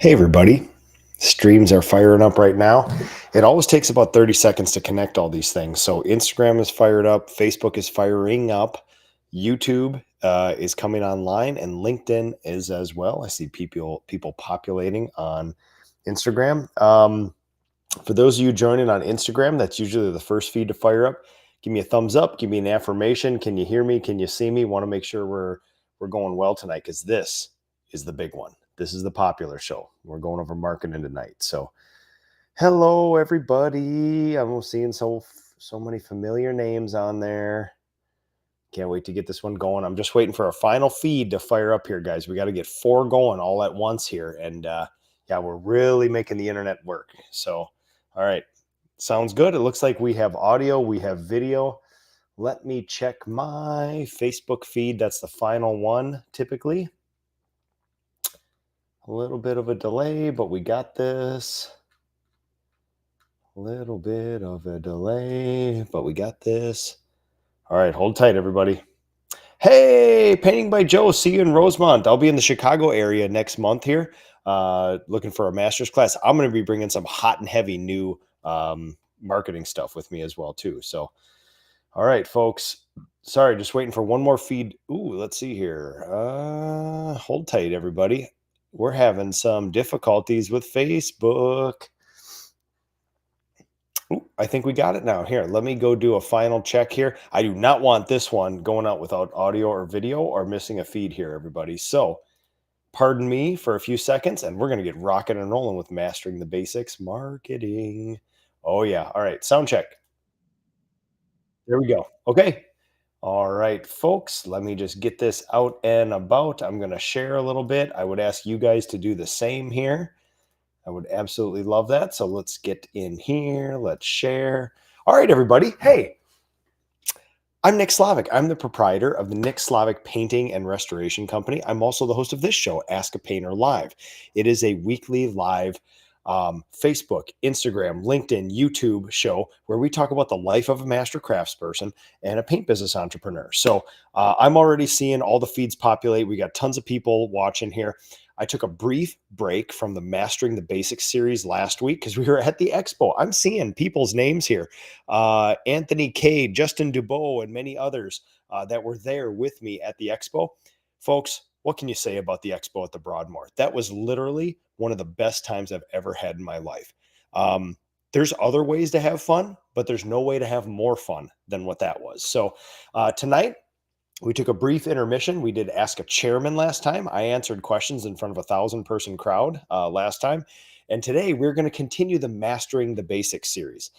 Hey everybody, streams are firing up right now. It always takes about 30 seconds to connect all these things. So Instagram is fired up, Facebook is firing up, YouTube is coming online, and LinkedIn is as well. I see people populating on Instagram. For those of you joining on Instagram, that's usually the first feed to fire up. Give me a thumbs up, give me an affirmation. Can you hear me? Can you see me? Want to make sure we're going well tonight because this is the big one. This is the popular show. We're going over marketing tonight. So, hello everybody. I'm seeing so many familiar names on there. Can't wait to get this one going. I'm just waiting for a final feed to fire up here, guys. We got to get 4 going all at once here, and yeah, we're really making the internet work. So, all right, sounds good. It looks like we have audio, we have video. Let me check my Facebook feed. That's the final one, typically. A little bit of a delay, but we got this. A little bit of a delay, but we got this. All right, hold tight, everybody. Hey, Painting by Joe. See you in Rosemont. I'll be in the Chicago area next month here, looking for a master's class. I'm going to be bringing some hot and heavy new marketing stuff with me as well, too. So, all right, folks. Sorry, just waiting for one more feed. Ooh, let's see here. Hold tight, everybody. We're having some difficulties with Facebook. Ooh, I think we got it now. Here, let me go do a final check here. I do not want this one going out without audio or video or missing a feed here, everybody. So pardon me for a few seconds, and we're going to get rocking and rolling with mastering the basics marketing. Oh, yeah. All right. Sound check. There we go. Okay. All right, folks, let me just get this out and about. I'm going to share a little bit. I would ask you guys to do the same here. I would absolutely love that. So let's get in here. Let's share. All right, everybody. Hey, I'm Nick Slavic. I'm the proprietor of the Nick Slavic Painting and Restoration Company. I'm also the host of this show, Ask a Painter Live. It is a weekly live Facebook, Instagram, LinkedIn, YouTube show where we talk about the life of a master craftsperson and a paint business entrepreneur. So I'm already seeing all the feeds populate. We got tons of people watching here. I took a brief break from the Mastering the Basics series last week because we were at the Expo. I'm seeing people's names here. Anthony K, Justin Dubois, and many others that were there with me at the Expo. Folks, what can you say about the Expo at the Broadmoor? That was literally one of the best times I've ever had in my life. There's other ways to have fun, but there's no way to have more fun than what that was. So tonight, we took a brief intermission. We did Ask a Chairman last time. I answered questions in front of a 1,000-person crowd last time. And today we're going to continue the Mastering the Basics series.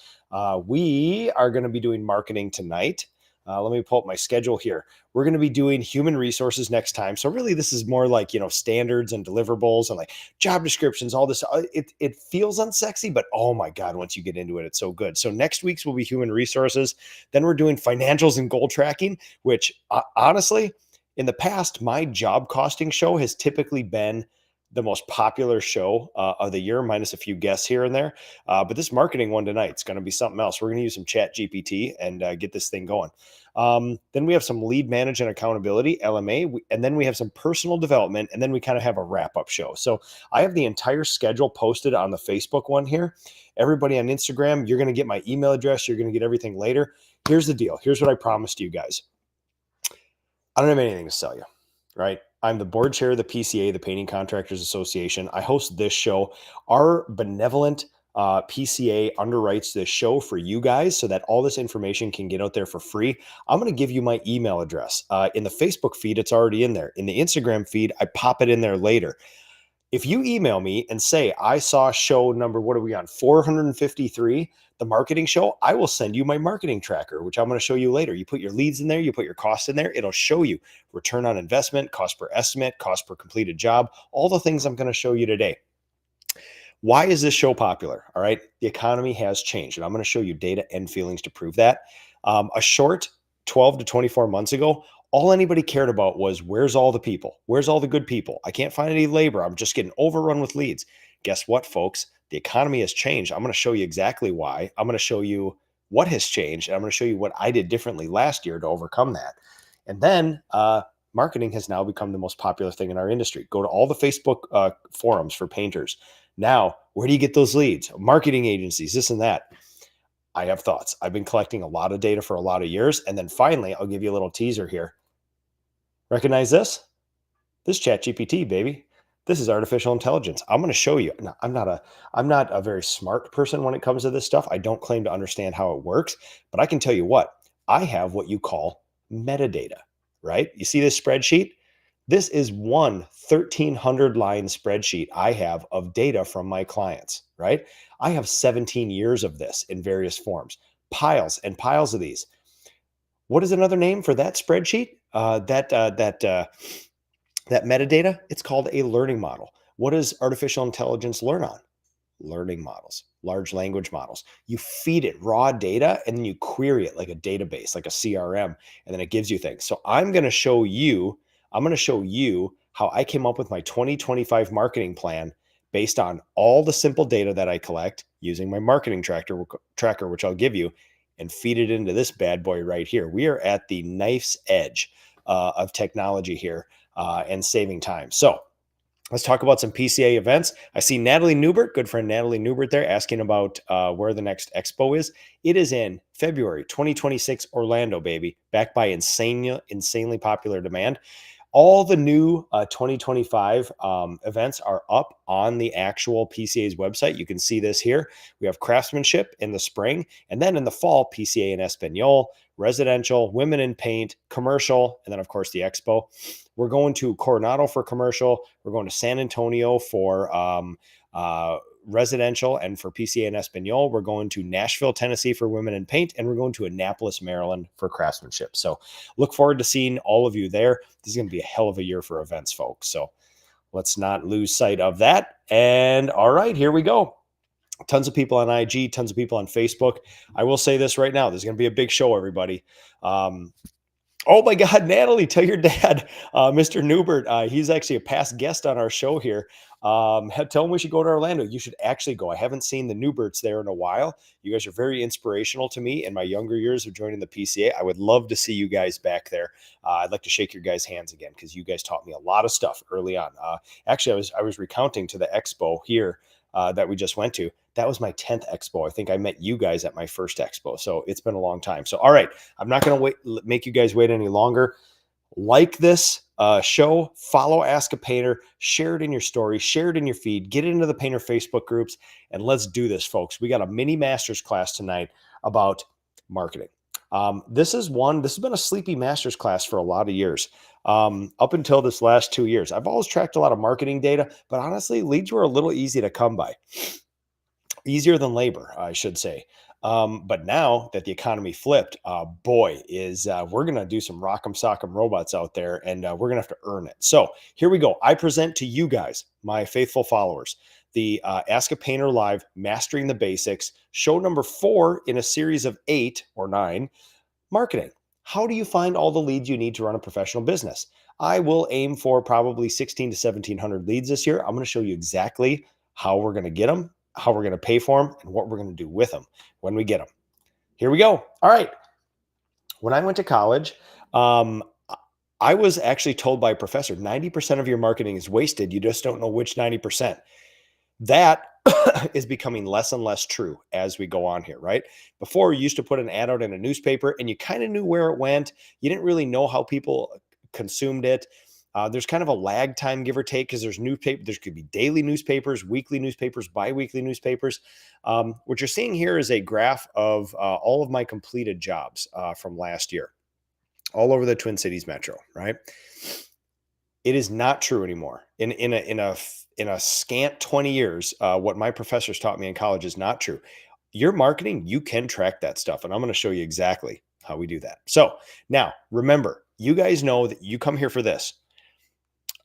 We are going to be doing marketing tonight. Let me pull up my schedule here. We're going to be doing human resources next time. So really this is more like, standards and deliverables and like job descriptions, all this. It feels unsexy, but oh my God, once you get into it, it's so good. So next week's will be human resources. Then we're doing financials and goal tracking, which honestly, in the past, my job costing show has typically been the most popular show of the year, minus a few guests here and there. But this marketing one tonight, it's going to be something else. We're going to use some Chat GPT and get this thing going. Then we have some lead management accountability, LMA, and then we have some personal development, and then we kind of have a wrap-up show. So I have the entire schedule posted on the Facebook one here. Everybody on Instagram, you're going to get my email address. You're going to get everything later. Here's the deal. Here's what I promised you guys. I don't have anything to sell you, right? I'm the board chair of the PCA, the Painting Contractors Association. I host this show. Our benevolent PCA underwrites this show for you guys so that all this information can get out there for free. I'm going to give you my email address. In the Facebook feed, it's already in there. In the Instagram feed, I pop it in there later. If you email me and say, I saw show number, what are we on, 453, the marketing show, I will send you my marketing tracker, which I'm going to show you later. You put your leads in there, you put your costs in there, it'll show you return on investment, cost per estimate, cost per completed job, all the things I'm going to show you today. Why is this show popular? All right. The economy has changed, and I'm going to show you data and feelings to prove that. A short 12 to 24 months ago, all anybody cared about was where's all the people? Where's all the good people? I can't find any labor. I'm just getting overrun with leads. Guess what, folks? The economy has changed. I'm going to show you exactly why. I'm going to show you what has changed. And I'm going to show you what I did differently last year to overcome that. And then marketing has now become the most popular thing in our industry. Go to all the Facebook forums for painters. Now, where do you get those leads? Marketing agencies, this and that. I have thoughts. I've been collecting a lot of data for a lot of years. And then finally, I'll give you a little teaser here. Recognize this? This is ChatGPT, baby. This is artificial intelligence. I'm going to show you. Now, I'm not a very smart person when it comes to this stuff. I don't claim to understand how it works, but I can tell you what, I have what you call metadata, right? You see this spreadsheet? This is one 1,300 line spreadsheet I have of data from my clients, right? I have 17 years of this in various forms, piles and piles of these. What is another name for that spreadsheet? That metadata, it's called a learning model. What does artificial intelligence learn on? Learning models, large language models. You feed it raw data and then you query it like a database, like a CRM, and then it gives you things. So I'm going to show you how I came up with my 2025 marketing plan based on all the simple data that I collect using my marketing tracker, which I'll give you, and feed it into this bad boy right here. We are at the knife's edge of technology here and saving time. So let's talk about some PCA events. I see Natalie Newbert, good friend Natalie Newbert there, asking about where the next Expo is. It is in February 2026, Orlando, baby, backed by insanely popular demand. All the new 2025 events are up on the actual PCA's website. You can see this here. We have Craftsmanship in the spring, and then in the fall, PCA in Espanol, residential, women in paint, commercial, and then, of course, the Expo. We're going to Coronado for commercial. We're going to San Antonio for residential, and for PCA in Espanol, we're going to Nashville, Tennessee for women in paint, and we're going to Annapolis, Maryland for craftsmanship. So look forward to seeing all of you there. This is going to be a hell of a year for events, folks. So let's not lose sight of that. And all right, here we go. Tons of people on IG, tons of people on Facebook. I will say this right now. There's going to be a big show, everybody. Oh my God, Natalie, tell your dad, Mr. Newbert, he's actually a past guest on our show here. Tell him we should go to Orlando. You should actually go. I haven't seen the Newberts there in a while. You guys are very inspirational to me in my younger years of joining the PCA. I would love to see you guys back there. I'd like to shake your guys' hands again because you guys taught me a lot of stuff early on. Actually, I was recounting to the Expo here that we just went to. That was my 10th Expo. I think I met you guys at my first Expo. So it's been a long time. So, all right, I'm not going to make you guys wait any longer. Like this show, follow Ask a Painter, share it in your story, share it in your feed, get it into the Painter Facebook groups, and let's do this, folks. We got a mini master's class tonight about marketing. This has been a sleepy master's class for a lot of years. Up until this last 2 years, I've always tracked a lot of marketing data, but honestly, leads were a little easy to come by. Easier than labor, I should say. But now that the economy flipped, we're going to do some rock'em sock'em robots out there, and we're going to have to earn it. So here we go. I present to you guys, my faithful followers, the Ask a Painter Live Mastering the Basics, show number 4 in a series of 8 or 9, marketing. How do you find all the leads you need to run a professional business? I will aim for probably 1,600 to 1,700 leads this year. I'm going to show you exactly how we're going to get them, how we're going to pay for them, and what we're going to do with them when we get them. Here we go. All right. When I went to college, I was actually told by a professor, 90% of your marketing is wasted. You just don't know which 90%. That is becoming less and less true as we go on here, right? Before, you used to put an ad out in a newspaper and you kind of knew where it went. You didn't really know how people consumed it. There's kind of a lag time, give or take, because there's could be daily newspapers, weekly newspapers, bi-weekly newspapers. What you're seeing here is a graph of all of my completed jobs from last year, all over the Twin Cities metro, right? It is not true anymore. In a scant 20 years, what my professors taught me in college is not true. Your marketing, you can track that stuff, and I'm going to show you exactly how we do that. So now, remember, you guys know that you come here for this.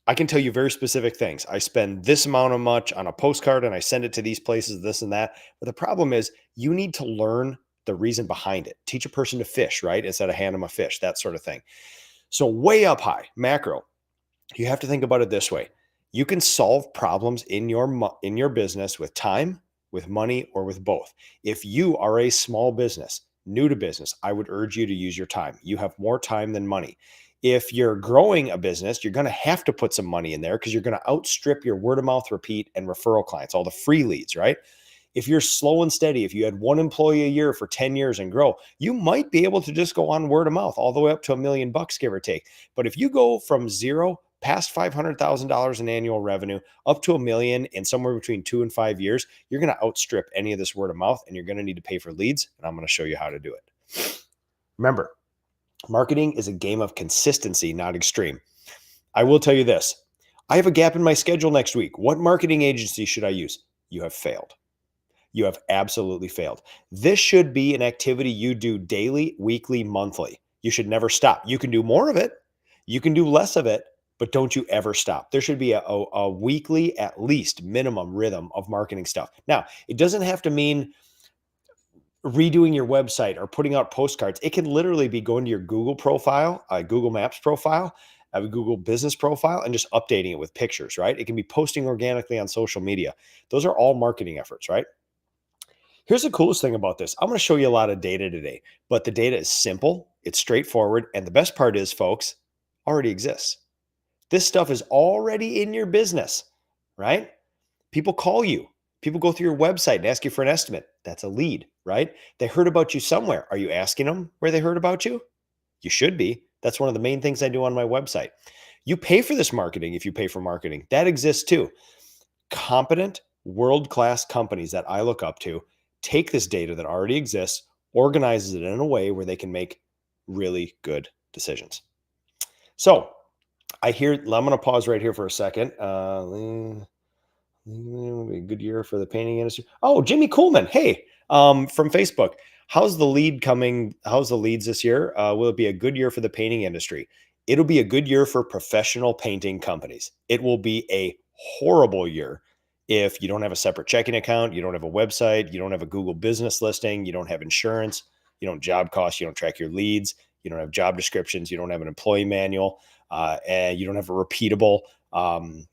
I can tell you very specific things. I spend this amount of much on a postcard and I send it to these places, this and that. But the problem is you need to learn the reason behind it. Teach a person to fish, right? Instead of hand them a fish, that sort of thing. So way up high, macro, you have to think about it this way. You can solve problems in your business with time, with money, or with both. If you are a small business, new to business, I would urge you to use your time. You have more time than money. If you're growing a business, you're going to have to put some money in there because you're going to outstrip your word of mouth, repeat, and referral clients, all the free leads, right? If you're slow and steady, if you had one employee a year for 10 years and grow, you might be able to just go on word of mouth all the way up to $1 million, give or take. But if you go from zero past $500,000 in annual revenue up to $1 million in somewhere between 2 and 5 years, you're going to outstrip any of this word of mouth, and you're going to need to pay for leads. And I'm going to show you how to do it. Remember, marketing is a game of consistency, not extreme. I will tell you this. I have a gap in my schedule next week. What marketing agency should I use? You have failed. You have absolutely failed. This should be an activity you do daily, weekly, monthly. You should never stop. You can do more of it. You can do less of it, but don't you ever stop. There should be a weekly, at least minimum rhythm of marketing stuff. Now, it doesn't have to mean redoing your website or putting out postcards. It can literally be going to your Google profile, Google Maps profile, a Google business profile, and just updating it with pictures, right? It can be posting organically on social media. Those are all marketing efforts, right? Here's the coolest thing about this. I'm going to show you a lot of data today, but the data is simple, it's straightforward, and the best part is, folks, already exists. This stuff is already in your business, right? People call you. People go through your website and ask you for an estimate. That's a lead, right? They heard about you somewhere. Are you asking them where they heard about you? You should be. That's one of the main things I do on my website. You pay for this marketing if you pay for marketing. That exists too. Competent, world-class companies that I look up to take this data that already exists, organizes it in a way where they can make really good decisions. So I'm going to pause right here for a second. A good year for the painting industry. Oh, Jimmy Coolman. Hey, from Facebook. How's the lead coming? How's the leads this year? Will it be a good year for the painting industry? It'll be a good year for professional painting companies. It will be a horrible year if you don't have a separate checking account, you don't have a website, you don't have a Google business listing, you don't have insurance, you don't job costs, you don't track your leads, you don't have job descriptions, you don't have an employee manual, and you don't have a repeatable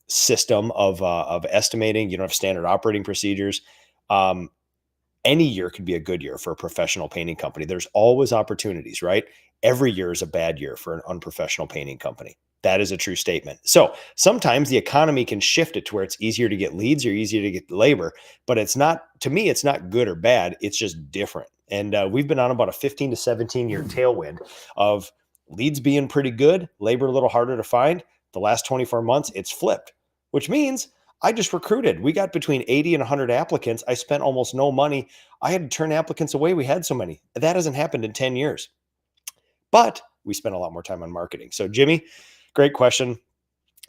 system of estimating. You don't have standard operating procedures. Any year could be a good year for a professional painting company. There's always opportunities, right? Every year is a bad year for an unprofessional painting company. That is a true statement. So sometimes the economy can shift it to where it's easier to get leads or easier to get labor, but it's not, to me, it's not good or bad. It's just different. And we've been on about a 15 to 17 year tailwind of leads being pretty good, labor a little harder to find. The last 24 months, it's flipped, which means I just recruited. We got between 80 and 100 applicants. I spent almost no money. I had to turn applicants away. We had so many. That hasn't happened in 10 years. But we spent a lot more time on marketing. So Jimmy, great question.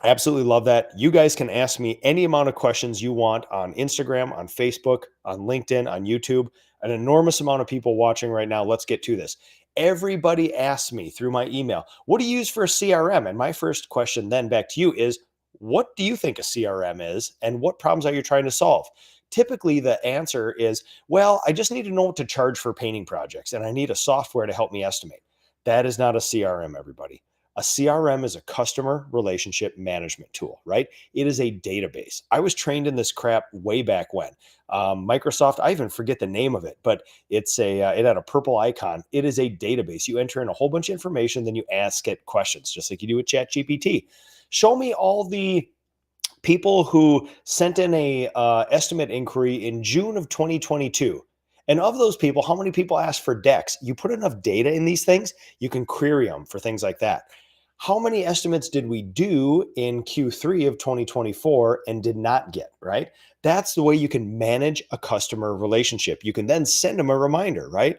I absolutely love that. You guys can ask me any amount of questions you want on Instagram, on Facebook, on LinkedIn, on YouTube. An enormous amount of people watching right now. Let's get to this. Everybody asks me through my email, what do you use for a CRM? And my first question then back to you is, what do you think a CRM is and what problems are you trying to solve? Typically, the answer is, well, I just need to know what to charge for painting projects and I need a software to help me estimate. That is not a CRM, everybody. A CRM is a customer relationship management tool, right? It is a database. I was trained in this crap way back when. Microsoft, I even forget the name of it, but it had a purple icon. It is a database. You enter in a whole bunch of information, then you ask it questions, just like you do with ChatGPT. Show me all the people who sent in a estimate inquiry in June of 2022. And of those people, how many people asked for decks? You put enough data in these things, you can query them for things like that. How many estimates did we do in Q3 of 2024 and did not get, right? That's the way you can manage a customer relationship. You can then send them a reminder, right?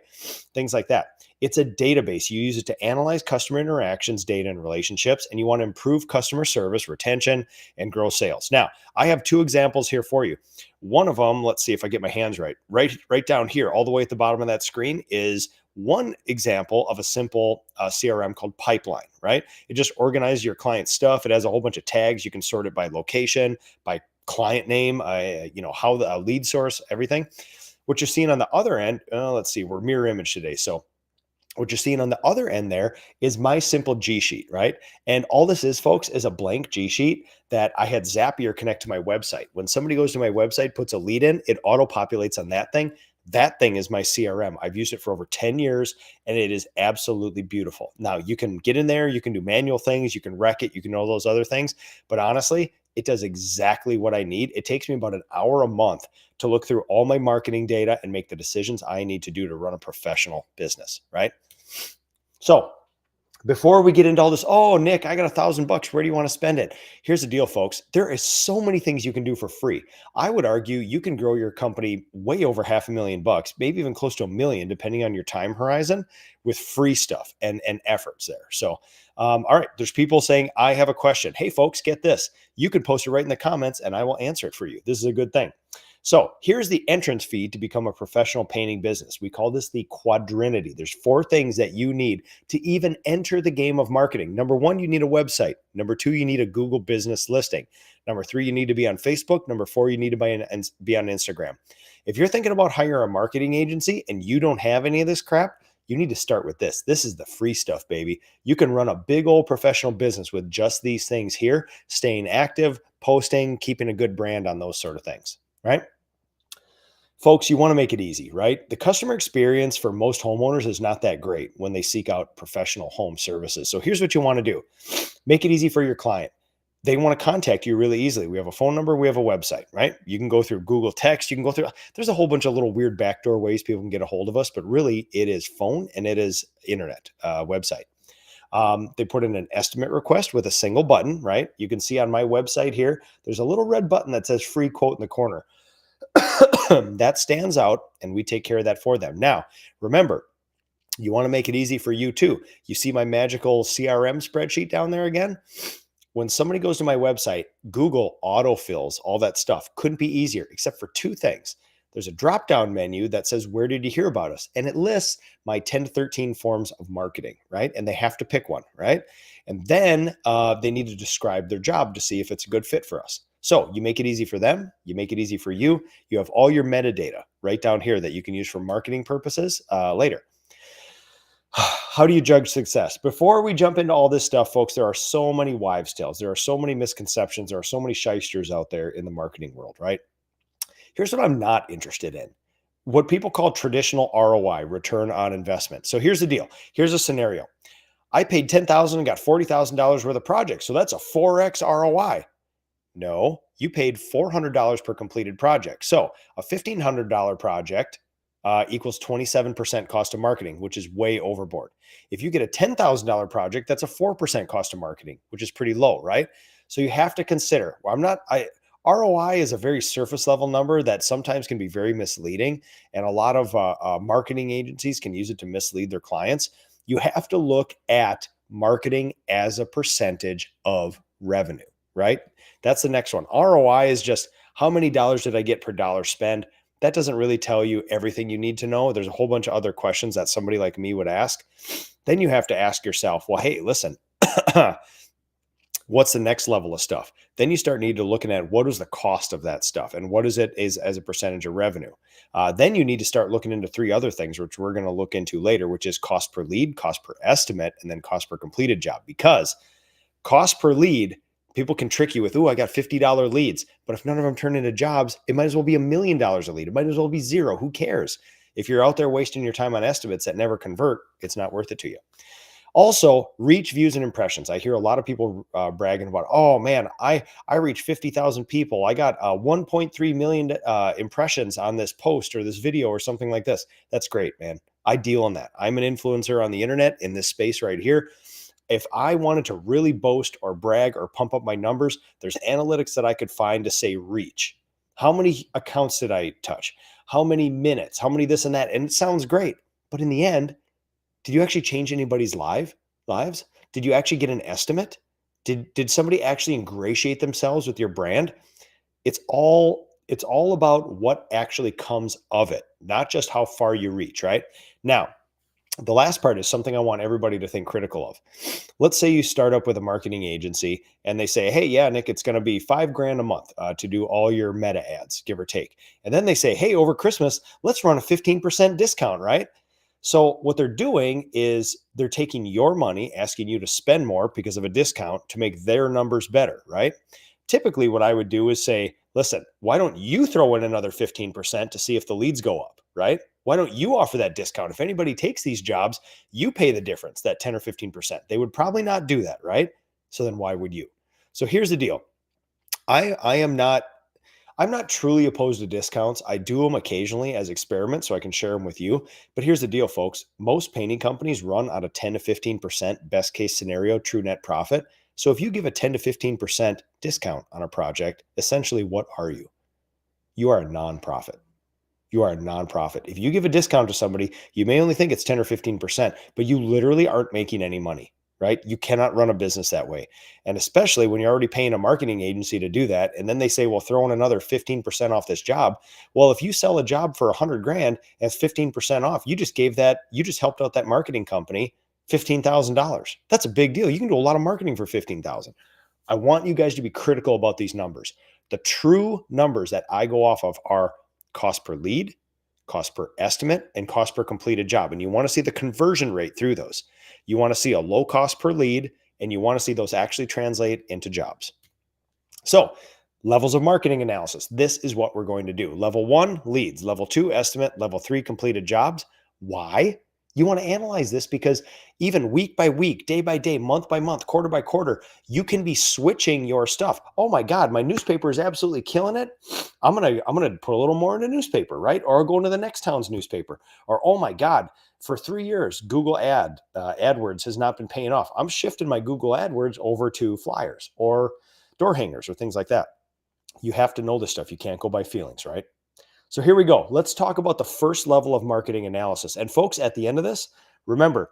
Things like that. It's a database. You use it to analyze customer interactions, data, and relationships, and you want to improve customer service, retention, and grow sales. Now, I have two examples here for you. One of them, let's see if I get my hands right. Right down here, all the way at the bottom of that screen is one example of a simple CRM called Pipeline, right? It just organizes your client stuff. It has a whole bunch of tags. You can sort it by location, by client name, how the lead source, everything. What you're seeing on the other end, let's see, we're mirror image today. So what you're seeing on the other end there is my simple G sheet, right? And all this is, folks, is a blank G sheet that I had Zapier connect to my website. When somebody goes to my website, puts a lead in, it auto populates on that thing. That thing is my CRM. I've used it for over 10 years and it is absolutely beautiful. Now you can get in there, you can do manual things, you can wreck it, you can do all those other things. But honestly, it does exactly what I need. It takes me about an hour a month to look through all my marketing data and make the decisions I need to do to run a professional business, right? So before we get into all this, oh, Nick, I got $1,000. Where do you want to spend it? Here's the deal, folks. There is so many things you can do for free. I would argue you can grow your company way over $500,000, maybe even close to $1 million, depending on your time horizon, with free stuff and efforts there. So, all right, there's people saying, I have a question. Hey, folks, get this. You can post it right in the comments and I will answer it for you. This is a good thing. So here's the entrance fee to become a professional painting business. We call this the quadrinity. There's 4 things that you need to even enter the game of marketing. Number 1, you need a website. Number 2, you need a Google business listing. Number 3, you need to be on Facebook. Number 4, you need to be on Instagram. If you're thinking about hiring a marketing agency and you don't have any of this crap, you need to start with this. This is the free stuff, baby. You can run a big old professional business with just these things here, staying active, posting, keeping a good brand on those sort of things, right? Folks, you want to make it easy, right? The customer experience for most homeowners is not that great when they seek out professional home services. So here's what you want to do. Make it easy for your client. They want to contact you really easily. We have a phone number, we have a website, right? You can go through Google Text, you can go through, there's a whole bunch of little weird backdoor ways people can get a hold of us, but really it is phone and it is internet website. They put in an estimate request with a single button, right? You can see on my website here, there's a little red button that says free quote in the corner. That stands out and we take care of that for them. Now, remember, you want to make it easy for you too. You see my magical CRM spreadsheet down there again? When somebody goes to my website, Google autofills all that stuff. Couldn't be easier, except for 2 things. There's a drop-down menu that says, where did you hear about us? And it lists my 10 to 13 forms of marketing, right? And they have to pick one, right? And then they need to describe their job to see if it's a good fit for us. So you make it easy for them. You make it easy for you. You have all your metadata right down here that you can use for marketing purposes later. How do you judge success? Before we jump into all this stuff, folks, there are so many wives' tales. There are so many misconceptions. There are so many shysters out there in the marketing world, right? Here's what I'm not interested in. What people call traditional ROI, return on investment. So here's the deal. Here's a scenario. I paid $10,000 and got $40,000 worth of projects. So that's a 4x ROI. No, you paid $400 per completed project. So a $1,500 project equals 27% cost of marketing, which is way overboard. If you get a $10,000 project, that's a 4% cost of marketing, which is pretty low, right? So you have to consider, ROI is a very surface level number that sometimes can be very misleading. And a lot of marketing agencies can use it to mislead their clients. You have to look at marketing as a percentage of revenue, right? That's the next one. ROI is just how many dollars did I get per dollar spend? That doesn't really tell you everything you need to know. There's a whole bunch of other questions that somebody like me would ask. Then you have to ask yourself, well, hey, listen, what's the next level of stuff? Then you start needing to looking at what is the cost of that stuff and what is it is as a percentage of revenue. Then you need to start looking into 3 other things, which we're going to look into later, which is cost per lead, cost per estimate, and then cost per completed job. Because cost per lead, people can trick you with, I got $50 leads, but if none of them turn into jobs, it might as well be $1 million a lead. It might as well be 0. Who cares? If you're out there wasting your time on estimates that never convert, it's not worth it to you. Also, reach, views, and impressions. I hear a lot of people bragging about, oh man, I reached 50,000 people. I got 1.3 million impressions on this post or this video or something like this. That's great, man. I deal in that. I'm an influencer on the internet in this space right here. If I wanted to really boast or brag or pump up my numbers, there's analytics that I could find to say reach. How many accounts did I touch? How many minutes? How many this and that? And it sounds great. But in the end, did you actually change anybody's lives? Did you actually get an estimate? Did somebody actually ingratiate themselves with your brand? It's all about what actually comes of it, not just how far you reach, right? Now, the last part is something I want everybody to think critical of. Let's say you start up with a marketing agency and they say, hey, yeah, Nick, it's going to be $5,000 a month to do all your meta ads, give or take. And then they say, hey, over Christmas, let's run a 15% discount, right? So what they're doing is they're taking your money, asking you to spend more because of a discount to make their numbers better, right? Typically what I would do is say, listen, why don't you throw in another 15% to see if the leads go up? right? Why don't you offer that discount? If anybody takes these jobs, you pay the difference, that 10 or 15%. They would probably not do that, right? So then why would you? So here's the deal. I'm not truly opposed to discounts. I do them occasionally as experiments so I can share them with you. But here's the deal, folks. Most painting companies run out of 10 to 15% best case scenario true net profit. So if you give a 10 to 15% discount on a project, essentially what are you? You are a nonprofit. You are a nonprofit. If you give a discount to somebody, you may only think it's 10 or 15%, but you literally aren't making any money, right? You cannot run a business that way. And especially when you're already paying a marketing agency to do that. And then they say, well, throw in another 15% off this job. Well, if you sell a job for 100 grand and it's 15% off, you just helped out that marketing company $15,000. That's a big deal. You can do a lot of marketing for 15,000. I want you guys to be critical about these numbers. The true numbers that I go off of are cost per lead, cost per estimate, and cost per completed job. And you want to see the conversion rate through those. You want to see a low cost per lead, and you want to see those actually translate into jobs. So, levels of marketing analysis. This is what we're going to do. Level 1, leads. Level 2, estimate. Level 3, completed jobs. Why? You want to analyze this because even week by week, day by day, month by month, quarter by quarter, you can be switching your stuff. Oh my God, my newspaper is absolutely killing it. I'm gonna put a little more in a newspaper, right? Or go into the next town's newspaper. Or oh my God, for 3 years, Google AdWords has not been paying off. I'm shifting my Google AdWords over to flyers or door hangers or things like that. You have to know this stuff. You can't go by feelings, right? So here we go. Let's talk about the first level of marketing analysis. And folks, at the end of this, remember,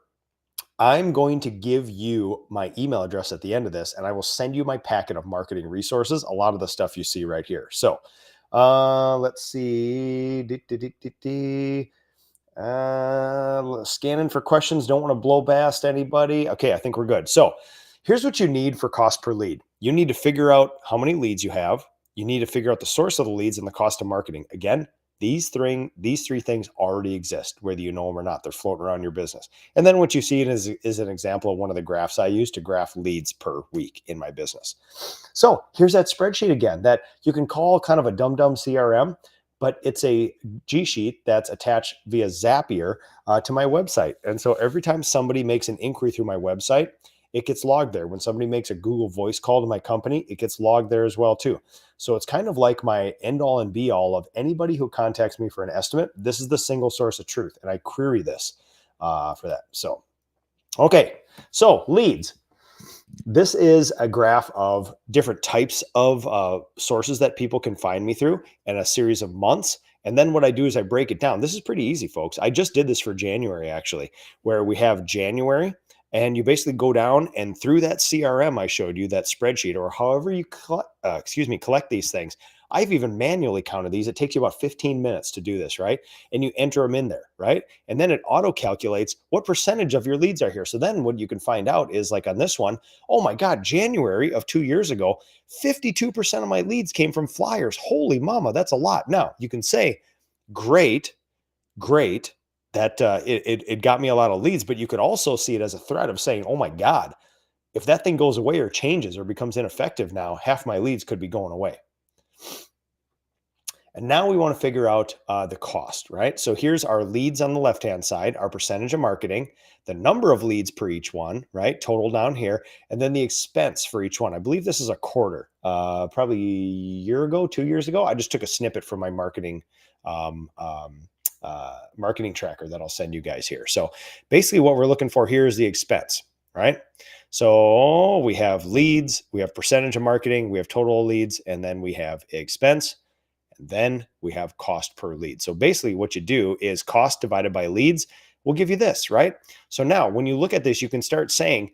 I'm going to give you my email address at the end of this, and I will send you my packet of marketing resources, a lot of the stuff you see right here. So let's see. Scanning for questions. Don't want to blow past anybody. Okay, I think we're good. So here's what you need for cost per lead. You need to figure out how many leads you have. You need to figure out the source of the leads and the cost of marketing. Again, these three things already exist, whether you know them or not. They're floating around your business. And then what you see is an example of one of the graphs I use to graph leads per week in my business. So here's that spreadsheet again that you can call kind of a dumb CRM, but it's a G sheet that's attached via Zapier to my website. And so every time somebody makes an inquiry through my website, it gets logged there. When somebody makes a Google voice call to my company, it gets logged there as well too. So it's kind of like my end all and be all of anybody who contacts me for an estimate. This is the single source of truth. And I query this for that. So, okay. So leads. This is a graph of different types of sources that people can find me through and a series of months. And then what I do is I break it down. This is pretty easy, folks. I just did this for January, actually, where we have January. And you basically go down and through that CRM I showed you, that spreadsheet, or however you collect these things. I've even manually counted these. It takes you about 15 minutes to do this, right? And you enter them in there, right? And then it auto calculates what percentage of your leads are here. So then what you can find out is like on this one, oh my God, January of 2 years ago, 52% of my leads came from flyers. Holy mama, that's a lot. Now you can say, great, that it got me a lot of leads, but you could also see it as a threat of saying, oh my God, if that thing goes away or changes or becomes ineffective now, half my leads could be going away. And now we want to figure out the cost, right? So here's our leads on the left-hand side, our percentage of marketing, the number of leads per each one, right? Total down here, and then the expense for each one. I believe this is a quarter, probably a year ago, 2 years ago. I just took a snippet from my marketing tracker that I'll send you guys here. So basically what we're looking for here is the expense, right? So we have leads, we have percentage of marketing, we have total leads, and then we have expense, and then we have cost per lead. So basically what you do is cost divided by leads will give you this, right? So now when you look at this, you can start saying,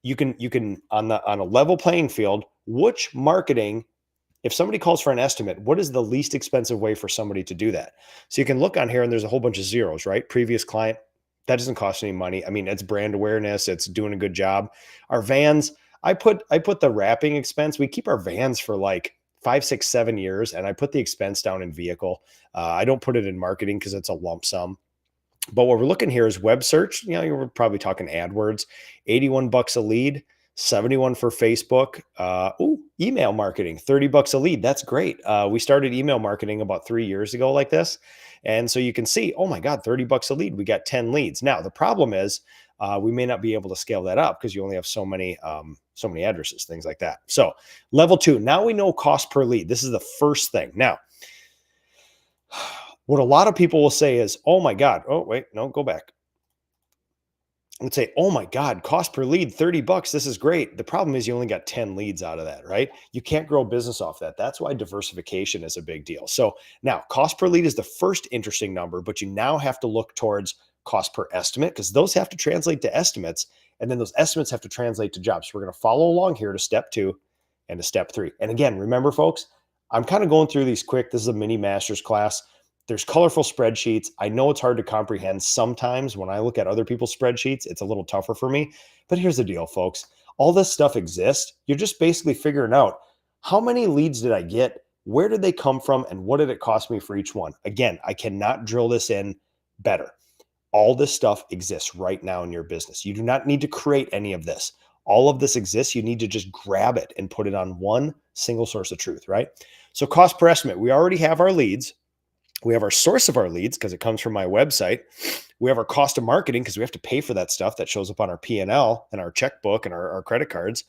you can on a level playing field, which marketing, if somebody calls for an estimate, what is the least expensive way for somebody to do that? So you can look on here and there's a whole bunch of zeros, right? Previous client, that doesn't cost any money. I mean, it's brand awareness. It's doing a good job. Our vans, I put the wrapping expense. We keep our vans for like 5, 6, 7 years. And I put the expense down in vehicle. I don't put it in marketing because it's a lump sum. But what we're looking here is web search. You know, you're probably talking AdWords, $81 a lead. 71 for Facebook. Email marketing, $30 a lead. That's great. We started email marketing about 3 years ago like this. And so you can see, oh my God, $30 a lead. We got 10 leads. Now, the problem is we may not be able to scale that up because you only have so many addresses, things like that. So level 2, now we know cost per lead. This is the first thing. Now, what a lot of people will say is, oh my God, oh wait, no, go back. Let's say, oh my God, cost per lead, $30. This is great. The problem is you only got 10 leads out of that, right? You can't grow business off that. That's why diversification is a big deal. So now cost per lead is the first interesting number, but you now have to look towards cost per estimate because those have to translate to estimates. And then those estimates have to translate to jobs. So we're going to follow along here to step 2 and to step 3. And again, remember folks, I'm kind of going through these quick. This is a mini master's class. There's colorful spreadsheets. I know it's hard to comprehend sometimes. When I look at other people's spreadsheets, it's a little tougher for me. But here's the deal, folks. All this stuff exists. You're just basically figuring out how many leads did I get? Where did they come from? And what did it cost me for each one? Again, I cannot drill this in better. All this stuff exists right now in your business. You do not need to create any of this. All of this exists. You need to just grab it and put it on one single source of truth, right? So cost per estimate, we already have our leads. We have our source of our leads because it comes from my website. We have our cost of marketing because we have to pay for that stuff that shows up on our P&L and our checkbook and our credit cards.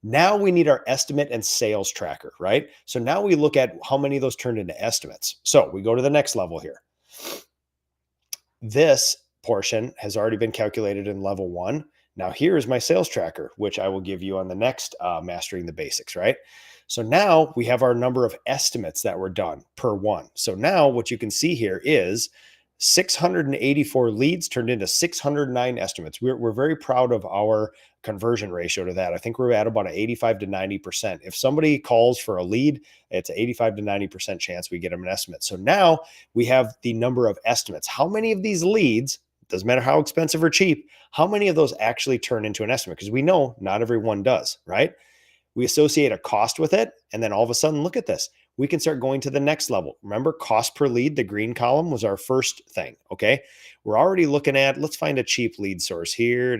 Now we need our estimate and sales tracker, right? So now we look at how many of those turned into estimates. So we go to the next level here. This portion has already been calculated in level 1. Now here's my sales tracker, which I will give you on the next Mastering the Basics, right? So now we have our number of estimates that were done per one. So now what you can see here is 684 leads turned into 609 estimates. We're very proud of our conversion ratio to that. I think we're at about an 85 to 90%. If somebody calls for a lead, it's an 85 to 90% chance we get them an estimate. So now we have the number of estimates. How many of these leads, doesn't matter how expensive or cheap, how many of those actually turn into an estimate? Because we know not everyone does, right? We associate a cost with it. And then all of a sudden, look at this. We can start going to the next level. Remember, cost per lead, the green column was our first thing. Okay. We're already looking at, let's find a cheap lead source here.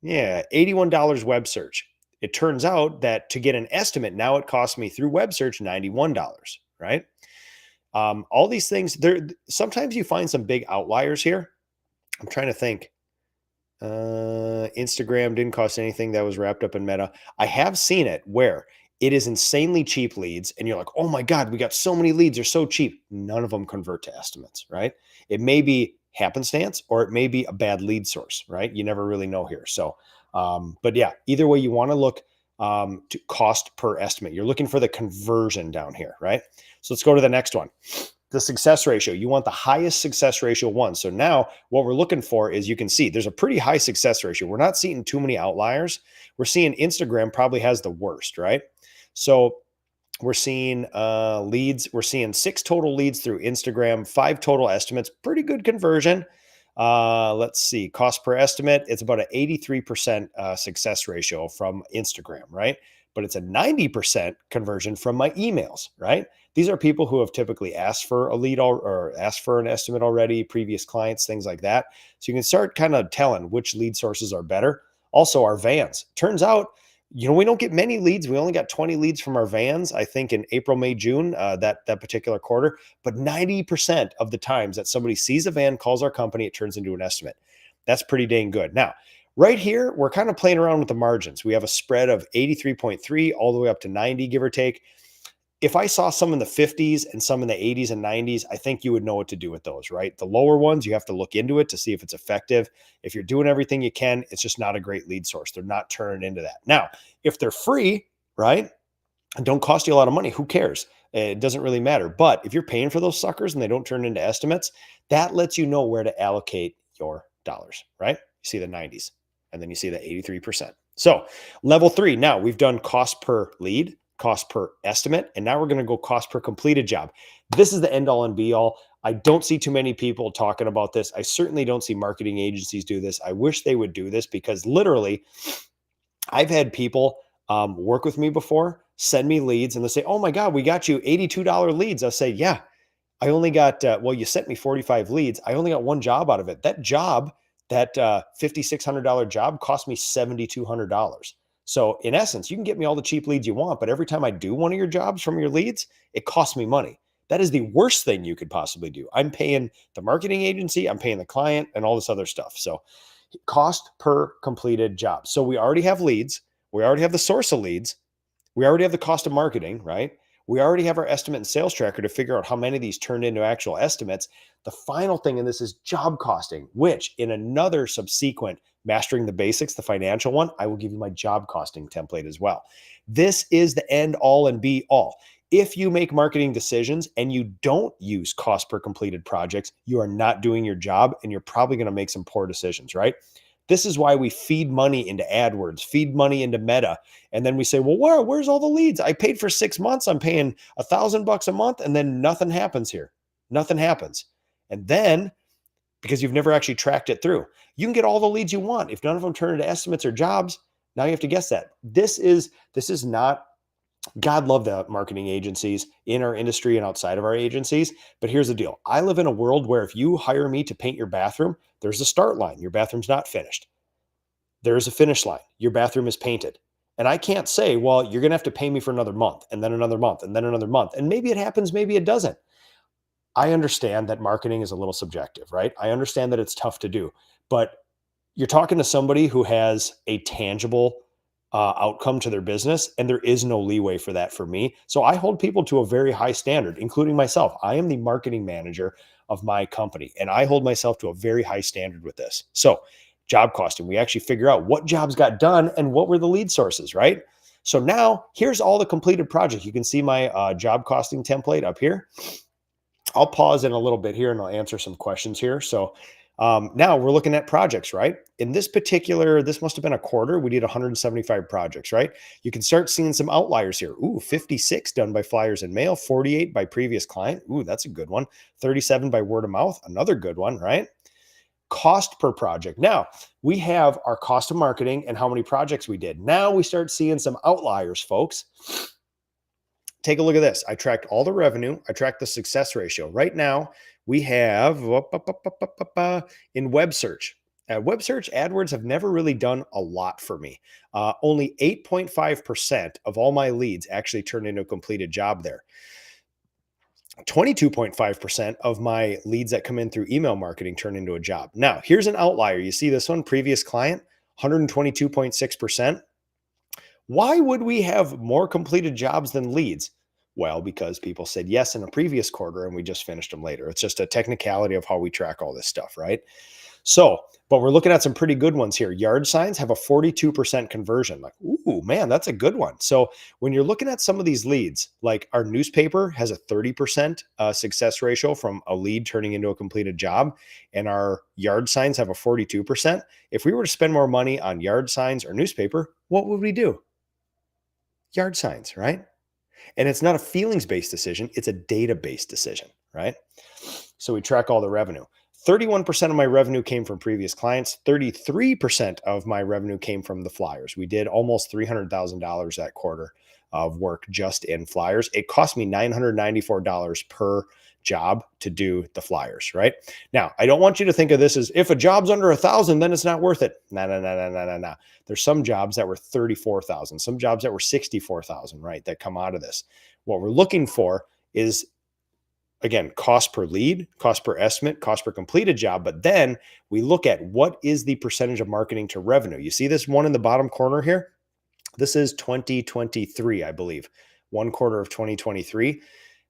Yeah, $81 web search. It turns out that to get an estimate, now it costs me through web search $91, right? All these things, sometimes you find some big outliers here. I'm trying to think. Instagram didn't cost anything. That was wrapped up in Meta. I have seen it where it is insanely cheap leads and you're like, oh my God, we got so many leads. They're so cheap. None of them convert to estimates, right? It may be happenstance or it may be a bad lead source, right? You never really know here. So, but yeah, either way you want to look to cost per estimate. You're looking for the conversion down here, right? So let's go to the next one. The success ratio, you want the highest success ratio one. So now what we're looking for is, you can see there's a pretty high success ratio. We're not seeing too many outliers. We're seeing Instagram probably has the worst, right? So we're seeing leads. We're seeing 6 total leads through Instagram, 5 total estimates, pretty good conversion. Let's see, cost per estimate. It's about an 83% success ratio from Instagram, right? But it's a 90% conversion from my emails, right? These are people who have typically asked for a lead or asked for an estimate already, previous clients, things like that. So you can start kind of telling which lead sources are better. Also, our vans. Turns out, we don't get many leads. We only got 20 leads from our vans, I think in April, May, June, that particular quarter. But 90% of the times that somebody sees a van, calls our company, it turns into an estimate. That's pretty dang good. Now, right here, we're kind of playing around with the margins. We have a spread of 83.3 all the way up to 90, give or take. If I saw some in the 50s and some in the 80s and 90s, I think you would know what to do with those, right? The lower ones, you have to look into it to see if it's effective. If you're doing everything you can, it's just not a great lead source. They're not turning into that. Now, if they're free, right, and don't cost you a lot of money, who cares? It doesn't really matter. But if you're paying for those suckers and they don't turn into estimates, that lets you know where to allocate your dollars, right? You see the 90s and then you see the 83%. So level 3, now we've done cost per lead, cost per estimate, and now we're going to go cost per completed job. This is the end all and be all. I don't see too many people talking about this. I certainly don't see marketing agencies do this. I wish they would do this because literally I've had people work with me before, send me leads, and they'll say, oh my God, we got you $82 leads. I'll say, yeah, I only got, well, you sent me 45 leads. I only got one job out of it. That job, that $5,600 job cost me $7,200. So in essence, you can get me all the cheap leads you want, but every time I do one of your jobs from your leads, it costs me money That is the worst thing you could possibly do. I'm paying the marketing agency, I'm paying the client, and all this other stuff. So cost per completed job. So we already have leads. We already have the source of leads. We already have the cost of marketing, right? We already have our estimate and sales tracker to figure out how many of these turned into actual estimates. The final thing in this is job costing, which in another subsequent Mastering the Basics, the financial one, I will give you my job costing template as well. This is the end all and be all. If you make marketing decisions and you don't use cost per completed projects, you are not doing your job and you're probably going to make some poor decisions, right? This is why we feed money into AdWords, feed money into Meta. And then we say, well, where's all the leads? I paid for 6 months. I'm paying $1,000 a month. And then nothing happens here. Nothing happens. And then because you've never actually tracked it through, you can get all the leads you want. If none of them turn into estimates or jobs, now you have to guess that. This is not, God love the marketing agencies in our industry and outside of our agencies. But here's the deal. I live in a world where if you hire me to paint your bathroom, there's a start line. Your bathroom's not finished. There's a finish line. Your bathroom is painted. And I can't say, well, you're going to have to pay me for another month and then another month and then another month. And maybe it happens, maybe it doesn't. I understand that marketing is a little subjective, right? I understand that it's tough to do, but you're talking to somebody who has a tangible outcome to their business, and there is no leeway for that for me. So I hold people to a very high standard, including myself. I am the marketing manager of my company, and I hold myself to a very high standard with this. So job costing, we actually figure out what jobs got done and what were the lead sources, right? So now here's all the completed projects. You can see my job costing template up here. I'll pause in a little bit here and I'll answer some questions here. So now we're looking at projects, right? In this particular, this must have been a quarter. We did 175 projects, right? You can start seeing some outliers here. Ooh, 56 done by flyers and mail, 48 by previous client. Ooh, that's a good one. 37 by word of mouth, another good one, right? Cost per project. Now we have our cost of marketing and how many projects we did. Now we start seeing some outliers, folks. Take a look at this. I tracked all the revenue. I tracked the success ratio. Right now, we have in web search. Web search AdWords have never really done a lot for me. Only 8.5% of all my leads actually turned into a completed job there. 22.5% of my leads that come in through email marketing turn into a job. Now, here's an outlier. You see this one, previous client, 122.6%. Why would we have more completed jobs than leads? Well, because people said yes in a previous quarter and we just finished them later. It's just a technicality of how we track all this stuff, right? So, but we're looking at some pretty good ones here. Yard signs have a 42% conversion. Like, ooh, man, that's a good one. So when you're looking at some of these leads, like our newspaper has a 30% success ratio from a lead turning into a completed job, and our yard signs have a 42%. If we were to spend more money on yard signs or newspaper, what would we do? Yard signs, right? And it's not a feelings-based decision. It's a data-based decision, right? So we track all the revenue. 31% of my revenue came from previous clients. 33% of my revenue came from the flyers. We did almost $300,000 that quarter of work just in flyers. It cost me $994 per job to do the flyers, right? Now, I don't want you to think of this as if a job's under 1,000, then it's not worth it. No. There's some jobs that were 34,000, some jobs that were 64,000, right? That come out of this. What we're looking for is, again, cost per lead, cost per estimate, cost per completed job. But then we look at what is the percentage of marketing to revenue. You see this one in the bottom corner here? This is 2023, I believe, one quarter of 2023.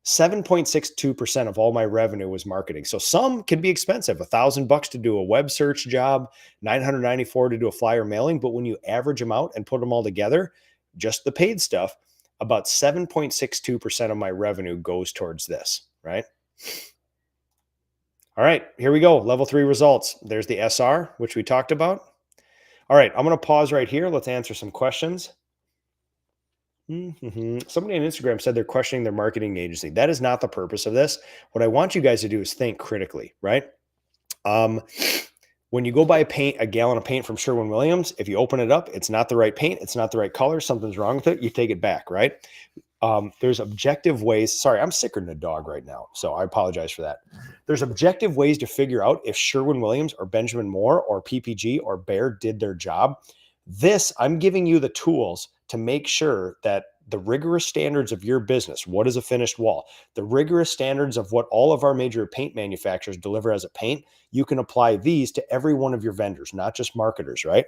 7.62% of all my revenue was marketing. So some can be expensive, $1,000 to do a web search job, $994 to do a flyer mailing. But when you average them out and put them all together, just the paid stuff, about 7.62% of my revenue goes towards this, right? All right, here we go. Level 3 results. There's the SR, which we talked about. All right, I'm going to pause right here. Let's answer some questions. Somebody on Instagram said they're questioning their marketing agency. That is not the purpose of this. What I want you guys to do is think critically, right? When you go buy a gallon of paint from Sherwin-Williams, if you open it up, it's not the right paint, it's not the right color, something's wrong with it, you take it back, right? There's objective ways. Sorry, I'm sicker than a dog right now, so I apologize for that. There's objective ways to figure out if Sherwin-Williams or Benjamin Moore or PPG or Behr did their job. I'm giving you the tools to make sure that the rigorous standards of your business. What is a finished wall? The rigorous standards of what all of our major paint manufacturers deliver as a paint, you can apply these to every one of your vendors, not just marketers, right?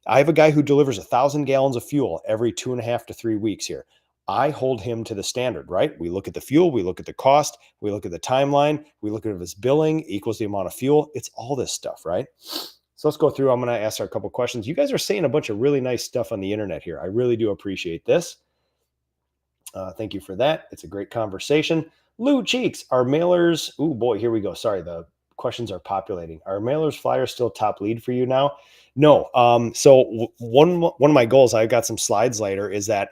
I have a guy who delivers 1,000 gallons of fuel every 2.5 to 3 weeks here. I hold him to the standard, right? We look at the fuel, we look at the cost, we look at the timeline, we look at his billing equals the amount of fuel. It's all this stuff, right? So let's go through. I'm going to ask our couple questions. You guys are saying a bunch of really nice stuff on the internet here. I really do appreciate this. Thank you for that. It's a great conversation. Lou Cheeks, our mailers. Oh boy, here we go. Sorry, the questions are populating. Are mailers flyers still top lead for you now? No. So one of my goals, I got some slides later, is that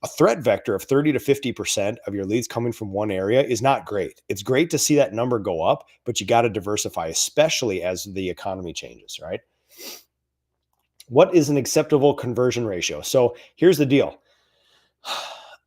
a threat vector of 30 to 50% of your leads coming from one area is not great. It's great to see that number go up, but you got to diversify, especially as the economy changes, right? What is an acceptable conversion ratio? So here's the deal.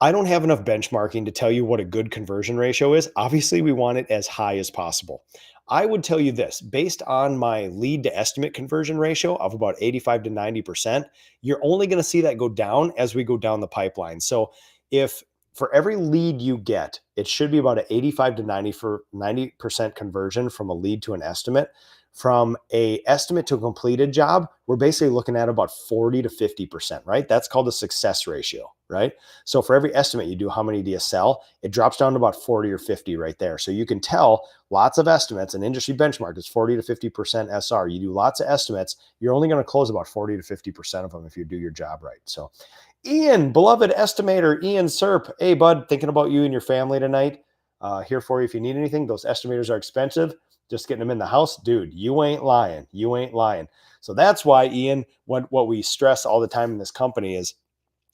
I don't have enough benchmarking to tell you what a good conversion ratio is. Obviously, we want it as high as possible. I would tell you this, based on my lead to estimate conversion ratio of about 85 to 90%, you're only going to see that go down as we go down the pipeline. So if for every lead you get, it should be about an 85 to 90% conversion from a lead to an estimate. From a estimate to a completed job, we're basically looking at about 40 to 50%, right? That's called a success ratio, right? So for every estimate you do, how many do you sell? It drops down to about 40 or 50 right there. So you can tell lots of estimates, an industry benchmark is 40 to 50% SR. You do lots of estimates, you're only going to close about 40 to 50% of them if you do your job right. So Ian, beloved estimator, Ian Serp. Hey, bud, thinking about you and your family tonight. Here for you if you need anything. Those estimators are expensive. Just getting them in the house, dude, you ain't lying. You ain't lying. So that's why, Ian, what we stress all the time in this company is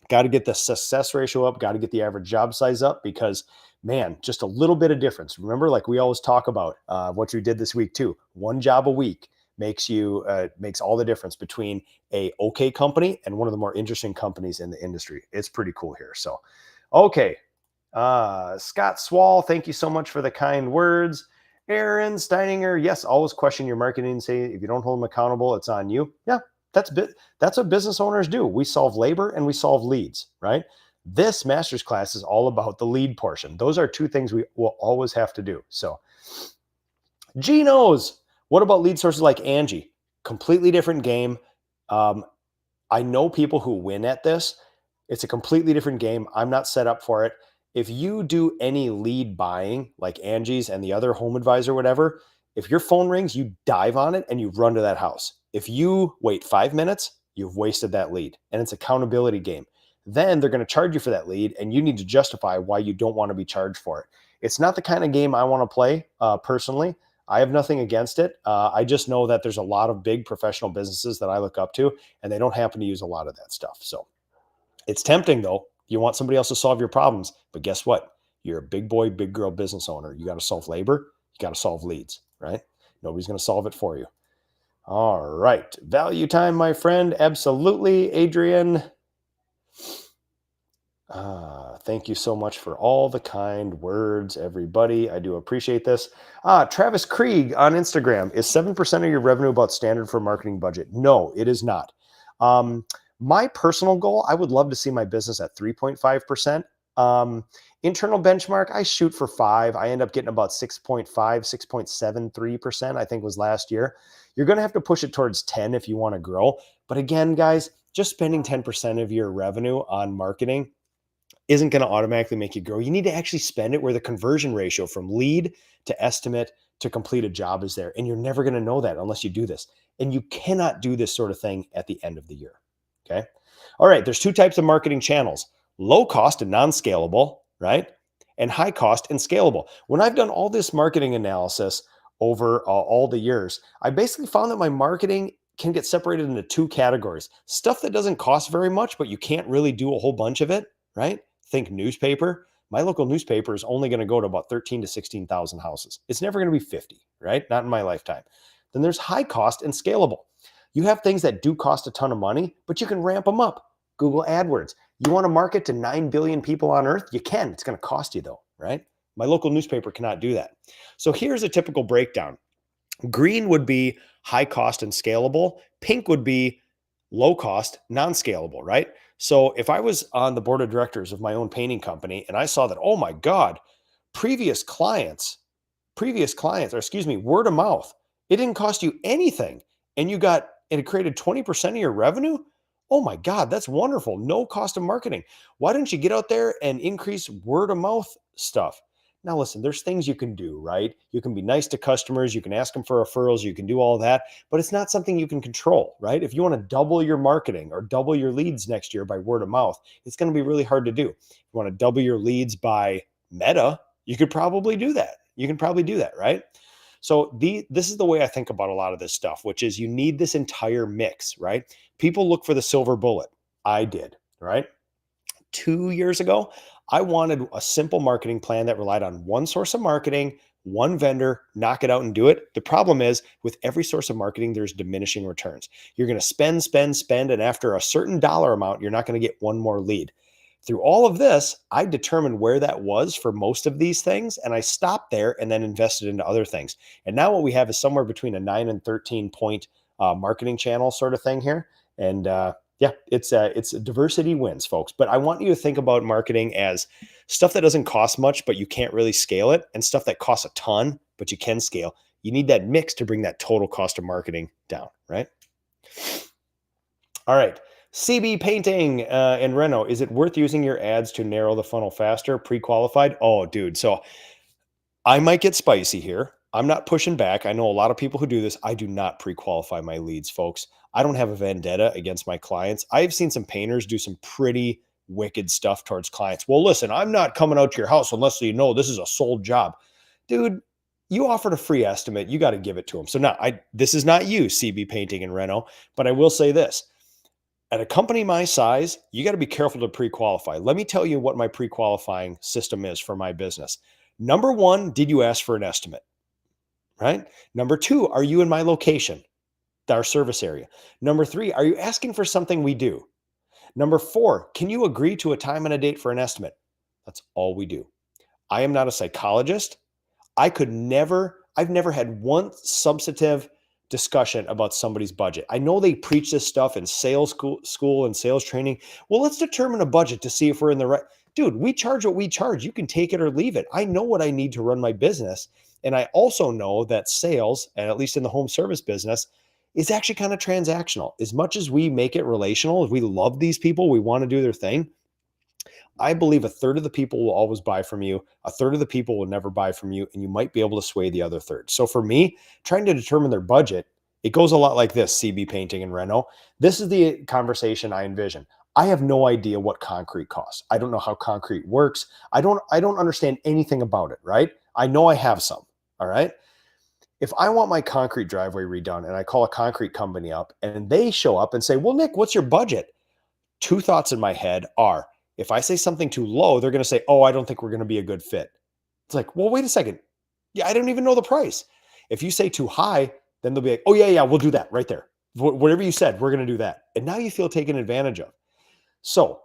got to get the success ratio up, got to get the average job size up, because man, just a little bit of difference. Remember, like we always talk about what you did this week too. One job a week makes all the difference between a okay company and one of the more interesting companies in the industry. It's pretty cool here. So, okay. Scott Swall, thank you so much for the kind words. Aaron Steininger, yes, always question your marketing and say, if you don't hold them accountable, it's on you. Yeah, that's what business owners do. We solve labor and we solve leads, right? This master's class is all about the lead portion. Those are two things we will always have to do. So Geno's, what about lead sources like Angie? Completely different game. I know people who win at this. It's a completely different game. I'm not set up for it. If you do any lead buying like Angie's and the other home advisor, whatever, if your phone rings, you dive on it and you run to that house. If you wait 5 minutes, you've wasted that lead, and it's an accountability game. Then they're going to charge you for that lead, and you need to justify why you don't want to be charged for it. It's not the kind of game I want to play personally. I have nothing against it. I just know that there's a lot of big professional businesses that I look up to, and they don't happen to use a lot of that stuff. So it's tempting though. You want somebody else to solve your problems, but guess what? You're a big boy, big girl business owner. You got to solve labor. You got to solve leads, right? Nobody's going to solve it for you. All right. Value time, my friend. Absolutely. Adrian. Thank you so much for all the kind words, everybody. I do appreciate this. Travis Krieg on Instagram. Is 7% of your revenue about standard for marketing budget? No, it is not. My personal goal, I would love to see my business at 3.5%. Internal benchmark, I shoot for 5. I end up getting about 6.5, 6.73%, I think was last year. You're going to have to push it towards 10 if you want to grow. But again, guys, just spending 10% of your revenue on marketing isn't going to automatically make you grow. You need to actually spend it where the conversion ratio from lead to estimate to complete a job is there. And you're never going to know that unless you do this. And you cannot do this sort of thing at the end of the year. Okay. All right. There's two types of marketing channels: low cost and non-scalable, right? And high cost and scalable. When I've done all this marketing analysis over all the years, I basically found that my marketing can get separated into two categories: stuff that doesn't cost very much, but you can't really do a whole bunch of it, right? Think newspaper. My local newspaper is only going to go to about 13 to 16,000 houses. It's never going to be 50, right? Not in my lifetime. Then there's high cost and scalable. You have things that do cost a ton of money, but you can ramp them up. Google AdWords. You want to market to 9 billion people on earth? You can. It's going to cost you though, right? My local newspaper cannot do that. So here's a typical breakdown. Green would be high cost and scalable. Pink would be low cost, non-scalable, right? So if I was on the board of directors of my own painting company and I saw that, oh my God, previous clients, or excuse me, word of mouth, it didn't cost you anything. And it created 20% of your revenue. Oh my God, that's wonderful. No cost of marketing. Why don't you get out there and increase word of mouth stuff? Now, listen, there's things you can do, right? You can be nice to customers. You can ask them for referrals. You can do all that, but it's not something you can control, right? If you want to double your marketing or double your leads next year by word of mouth, it's going to be really hard to do. If you want to double your leads by Meta, you could probably do that. You can probably do that, right? So this is the way I think about a lot of this stuff, which is you need this entire mix, right? People look for the silver bullet. I did, right? 2 years ago, I wanted a simple marketing plan that relied on one source of marketing, one vendor, knock it out and do it. The problem is with every source of marketing, there's diminishing returns. You're going to spend, spend, spend. And after a certain dollar amount, you're not going to get one more lead. Through all of this, I determined where that was for most of these things, and I stopped there and then invested into other things. And now what we have is somewhere between a 9 and 13 point marketing channel sort of thing here. And yeah, it's diversity wins, folks. But I want you to think about marketing as stuff that doesn't cost much, but you can't really scale it, and stuff that costs a ton, but you can scale. You need that mix to bring that total cost of marketing down, right? All right. CB Painting and Reno, is it worth using your ads to narrow the funnel faster, pre-qualified? Oh, dude. So I might get spicy here. I'm not pushing back. I know a lot of people who do this. I do not pre-qualify my leads, folks. I don't have a vendetta against my clients. I've seen some painters do some pretty wicked stuff towards clients. Well, listen, I'm not coming out to your house unless you know this is a sold job. Dude, you offered a free estimate. You got to give it to them. So now this is not you, CB Painting and Reno, but I will say this. At a company my size, you got to be careful to pre-qualify. Let me tell you what my pre-qualifying system is for my business. Number one, did you ask for an estimate? Right? Number two, are you in my location, our service area? Number three, are you asking for something we do? Number four, can you agree to a time and a date for an estimate? That's all we do. I am not a psychologist. I've never had one substantive discussion about somebody's budget. I know they preach this stuff in sales school and sales training. Well, let's determine a budget to see if we're in the right. Dude, we charge what we charge. You can take it or leave it. I know what I need to run my business. And I also know that sales, and at least in the home service business, is actually kind of transactional. As much as we make it relational, as we love these people, we want to do their thing. I believe a third of the people will always buy from you. A third of the people will never buy from you, and you might be able to sway the other third. So for me, trying to determine their budget, it goes a lot like this, CB Painting and Reno. This is the conversation I envision. I have no idea what concrete costs. I don't know how concrete works. I don't understand anything about it, right? I know I have some, all right? If I want my concrete driveway redone and I call a concrete company up and they show up and say, well, Nick, what's your budget? Two thoughts in my head are, if I say something too low, they're going to say, oh, I don't think we're going to be a good fit. It's like, well, wait a second. Yeah, I don't even know the price. If you say too high, then they'll be like, oh, yeah, we'll do that right there. Whatever you said, we're going to do that. And now you feel taken advantage of. So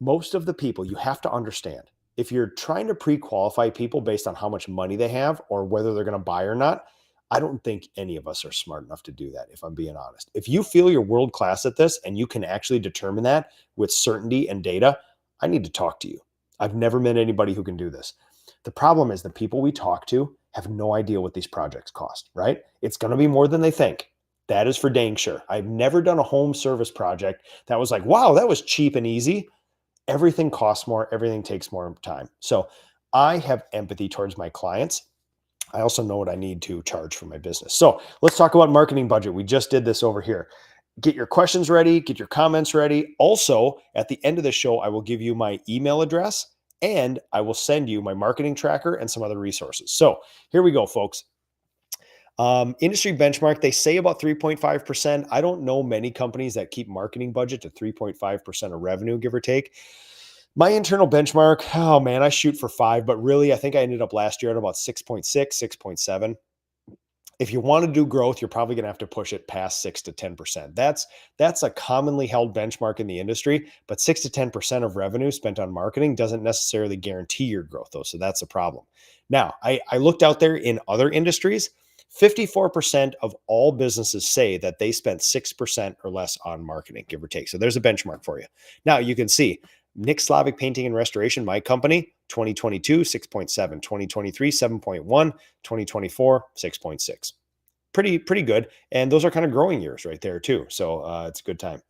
most of the people, you have to understand, if you're trying to pre-qualify people based on how much money they have or whether they're going to buy or not, I don't think any of us are smart enough to do that, if I'm being honest. If you feel you're world class at this and you can actually determine that with certainty and data, I need to talk to you. I've never met anybody who can do this. The problem is the people we talk to have no idea what these projects cost, right? It's going to be more than they think. That is for dang sure. I've never done a home service project that was like, wow, that was cheap and easy. Everything costs more. Everything takes more time. So I have empathy towards my clients. I also know what I need to charge for my business. So let's talk about marketing budget. We just did this over here. Get your questions ready, get your comments ready. Also, at the end of the show, I will give you my email address and I will send you my marketing tracker and some other resources. So here we go, folks. Industry benchmark, they say about 3.5%. I don't know many companies that keep marketing budget to 3.5% of revenue, give or take. My internal benchmark, oh man, I shoot for 5, but really I think I ended up last year at about 6.6, 6.7. If you want to do growth, you're probably going to have to push it past 6 to 10%. That's a commonly held benchmark in the industry, but 6 to 10% of revenue spent on marketing doesn't necessarily guarantee your growth though. So that's a problem. Now, I looked out there in other industries. 54% of all businesses say that they spent 6% or less on marketing, give or take. So there's a benchmark for you. Now you can see Nick Slavic Painting and Restoration, my company, 2022, 6.7, 2023, 7.1, 2024, 6.6. Pretty good. And those are kind of growing years right there too. So it's a good time.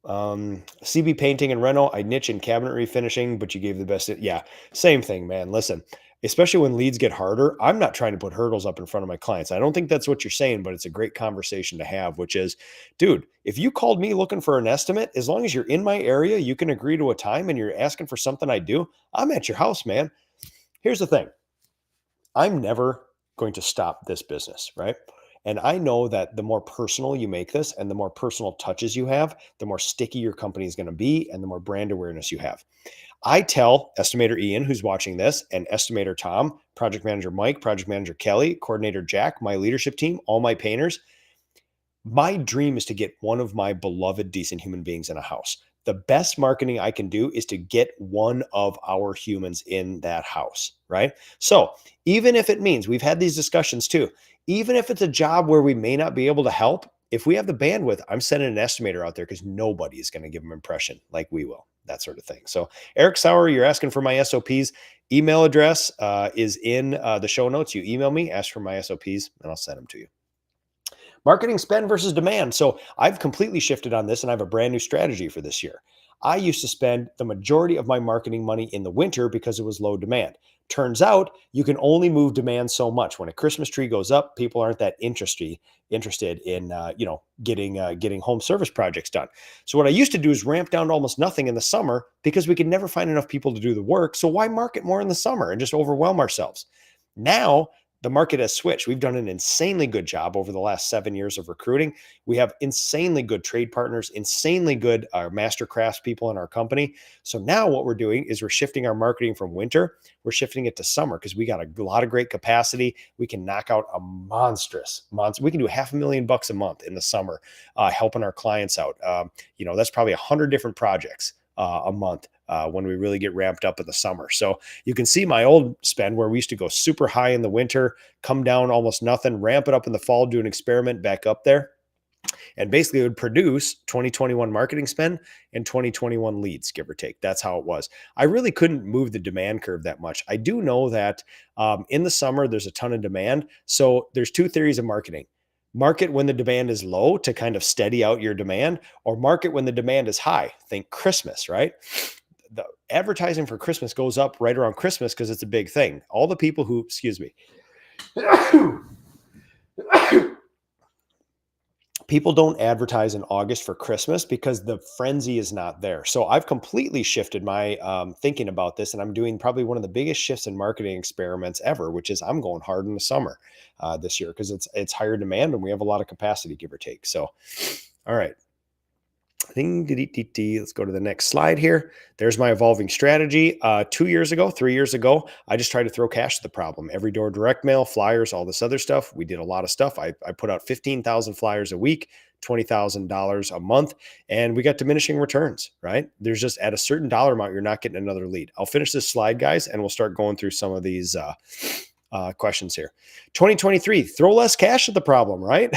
CB Painting and Reno, I niche in cabinet refinishing, but you gave the best. Yeah, same thing, man. Listen, especially when leads get harder, I'm not trying to put hurdles up in front of my clients. I don't think that's what you're saying, but it's a great conversation to have, which is, dude, if you called me looking for an estimate, as long as you're in my area, you can agree to a time and you're asking for something I do, I'm at your house, man. Here's the thing. I'm never going to stop this business, right? And I know that the more personal you make this and the more personal touches you have, the more sticky your company is going to be and the more brand awareness you have. I tell estimator Ian, who's watching this, and estimator Tom, project manager Mike, project manager Kelly, coordinator Jack, my leadership team, all my painters, my dream is to get one of my beloved, decent human beings in a house. The best marketing I can do is to get one of our humans in that house, right? So even if it means we've had these discussions too, even if it's a job where we may not be able to help, if we have the bandwidth, I'm sending an estimator out there because nobody is going to give them impression like we will, that sort of thing. So Eric Sauer, you're asking for my SOPs. Email address is in the show notes. You email me, ask for my SOPs, and I'll send them to you. Marketing spend versus demand. So I've completely shifted on this and I have a brand new strategy for this year. I used to spend the majority of my marketing money in the winter because it was low demand. Turns out you can only move demand so much. When a Christmas tree goes up, people aren't that interested in getting home service projects done. So what I used to do is ramp down to almost nothing in the summer because we could never find enough people to do the work. So why market more in the summer and just overwhelm ourselves? Now the market has switched. We've done an insanely good job over the last 7 years of recruiting. We have insanely good trade partners, insanely good master crafts people in our company. So now what we're doing is we're shifting our marketing from winter. We're shifting it to summer because we got a lot of great capacity. We can knock out a monstrous. We can do $500,000 a month in the summer, helping our clients out. That's probably 100 different projects a month when we really get ramped up in the summer. So you can see my old spend where we used to go super high in the winter, come down almost nothing, ramp it up in the fall, do an experiment back up there. And basically it would produce 2021 marketing spend and 2021 leads, give or take. That's how it was. I really couldn't move the demand curve that much. I do know that in the summer, there's a ton of demand. So there's two theories of marketing. Market when the demand is low to kind of steady out your demand, or market when the demand is high. Think Christmas, right? The advertising for Christmas goes up right around Christmas because it's a big thing. All the people who, excuse me, people don't advertise in August for Christmas because the frenzy is not there. So I've completely shifted my thinking about this, and I'm doing probably one of the biggest shifts in marketing experiments ever, which is I'm going hard in the summer this year because it's higher demand and we have a lot of capacity, give or take. So, all right. Let's go to the next slide here. There's my evolving strategy. 3 years ago, I just tried to throw cash at the problem. Every door direct mail, flyers, all this other stuff. We did a lot of stuff. I put out 15,000 flyers a week, $20,000 a month, and we got diminishing returns, right? There's just at a certain dollar amount, you're not getting another lead. I'll finish this slide, guys, and we'll start going through some of these questions here. 2023, throw less cash at the problem, right?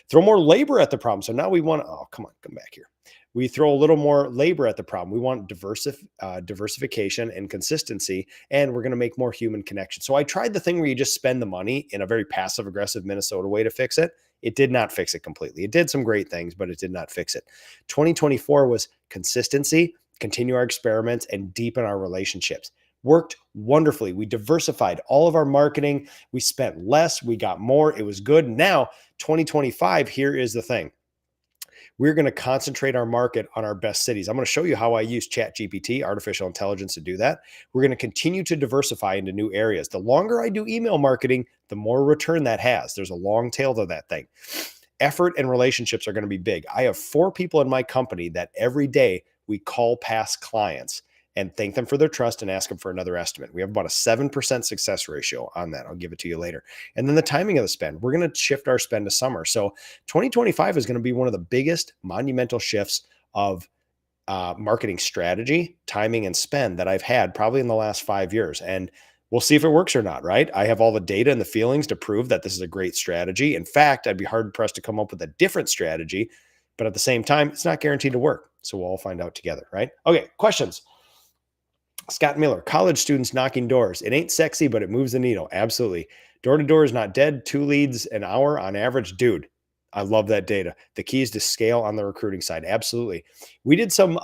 Throw more labor at the problem. So now we want to, come back here. We throw a little more labor at the problem. We want diversification and consistency, and we're going to make more human connection. So I tried the thing where you just spend the money in a very passive aggressive Minnesota way to fix it. It did not fix it completely. It did some great things, but it did not fix it. 2024 was consistency, continue our experiments, and deepen our relationships. Worked wonderfully. We diversified all of our marketing. We spent less. We got more. It was good. Now, 2025, here is the thing. We're going to concentrate our market on our best cities. I'm going to show you how I use ChatGPT, artificial intelligence, to do that. We're going to continue to diversify into new areas. The longer I do email marketing, the more return that has. There's a long tail to that thing. Effort and relationships are going to be big. I have 4 people in my company that every day we call past clients and thank them for their trust and ask them for another estimate. We have about a 7% success ratio on that. I'll give it to you later. And then the timing of the spend, we're going to shift our spend to summer. So 2025 is going to be one of the biggest monumental shifts of marketing strategy, timing, and spend that I've had probably in the last 5 years. And We'll see if it works or not, right? I have all the data and the feelings to prove that this is a great strategy. In fact, I'd be hard pressed to come up with a different strategy, but at the same time, it's not guaranteed to work. So we'll all find out together, right? Okay, questions. Scott Miller, college students knocking doors. It ain't sexy, but it moves the needle. Absolutely. Door to door is not dead. 2 leads an hour on average. Dude, I love that data. The key is to scale on the recruiting side. Absolutely. We did some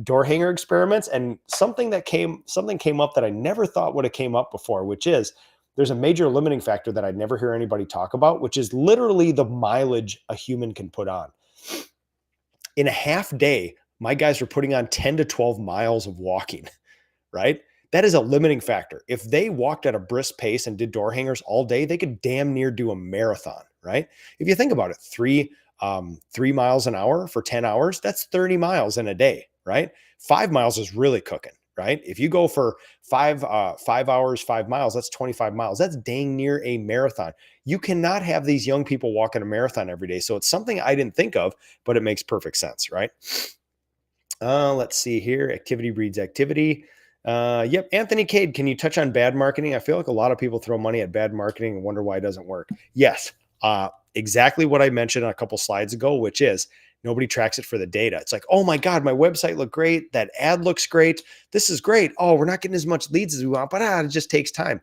door hanger experiments, and something came up that I never thought would have came up before, which is there's a major limiting factor that I never hear anybody talk about, which is literally the mileage a human can put on. In a half day, my guys were putting on 10 to 12 miles of walking, right? That is a limiting factor. If they walked at a brisk pace and did door hangers all day, they could damn near do a marathon, right? If you think about it, 3 miles an hour for 10 hours, that's 30 miles in a day, right? 5 miles is really cooking, right? If you go for 5 hours, 5 miles, that's 25 miles. That's dang near a marathon. You cannot have these young people walking a marathon every day. So it's something I didn't think of, but it makes perfect sense, right? Let's see here. Activity breeds activity. Yep. Anthony Cade, can you touch on bad marketing? I feel like a lot of people throw money at bad marketing and wonder why it doesn't work. Yes. Exactly what I mentioned a couple slides ago, which is nobody tracks it for the data. It's like, oh my God, my website looked great. That ad looks great. This is great. Oh, we're not getting as much leads as we want, but it just takes time.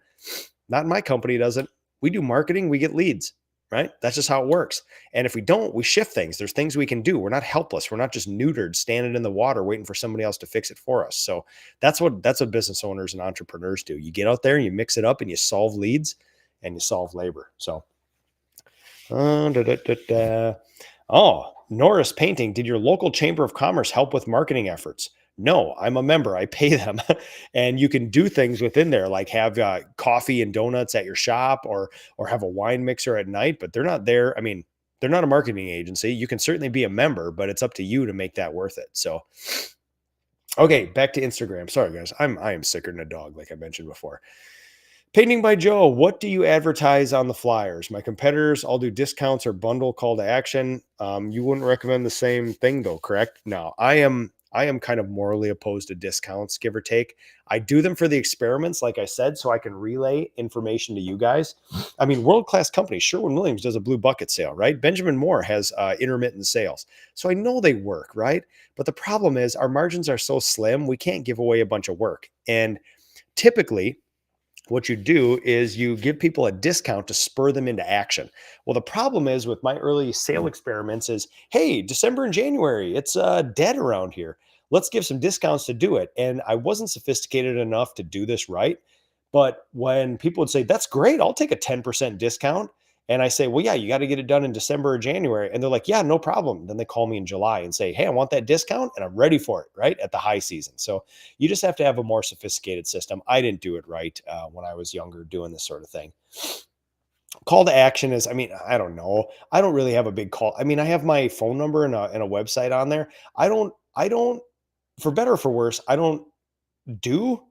Not in my company, does it? We do marketing, we get leads, right? That's just how it works. And if we don't, we shift things. There's things we can do. We're not helpless. We're not just neutered, standing in the water, waiting for somebody else to fix it for us. So that's what business owners and entrepreneurs do. You get out there and you mix it up and you solve leads and you solve labor. So, oh, Norris Painting. Did your local chamber of commerce help with marketing efforts? No, I'm a member. I pay them, and you can do things within there, like have coffee and donuts at your shop, or have a wine mixer at night. But they're not there. I mean, they're not a marketing agency. You can certainly be a member, but it's up to you to make that worth it. So, okay, back to Instagram. Sorry, guys, I am sicker than a dog, like I mentioned before. Painting by Joe, what do you advertise on the flyers? My competitors all do discounts or bundle call to action. You wouldn't recommend the same thing though, correct? No, I am kind of morally opposed to discounts, give or take. I do them for the experiments, like I said, so I can relay information to you guys. I mean, world-class companies, Sherwin-Williams does a blue bucket sale, right? Benjamin Moore has intermittent sales. So I know they work, right? But the problem is our margins are so slim, we can't give away a bunch of work. And typically, what you do is you give people a discount to spur them into action. Well, the problem is with my early sale experiments is, hey, December and January, it's dead around here. Let's give some discounts to do it. And I wasn't sophisticated enough to do this right. But when people would say, that's great, I'll take a 10% discount. And I say, well, yeah, you got to get it done in December or January. And they're like, yeah, no problem. Then they call me in July and say, hey, I want that discount and I'm ready for it, right? At the high season. So you just have to have a more sophisticated system. I didn't do it right when I was younger doing this sort of thing. Call to action is, I mean, I don't know. I don't really have a big call. I mean, I have my phone number and a website on there. I don't, for better or for worse, I don't do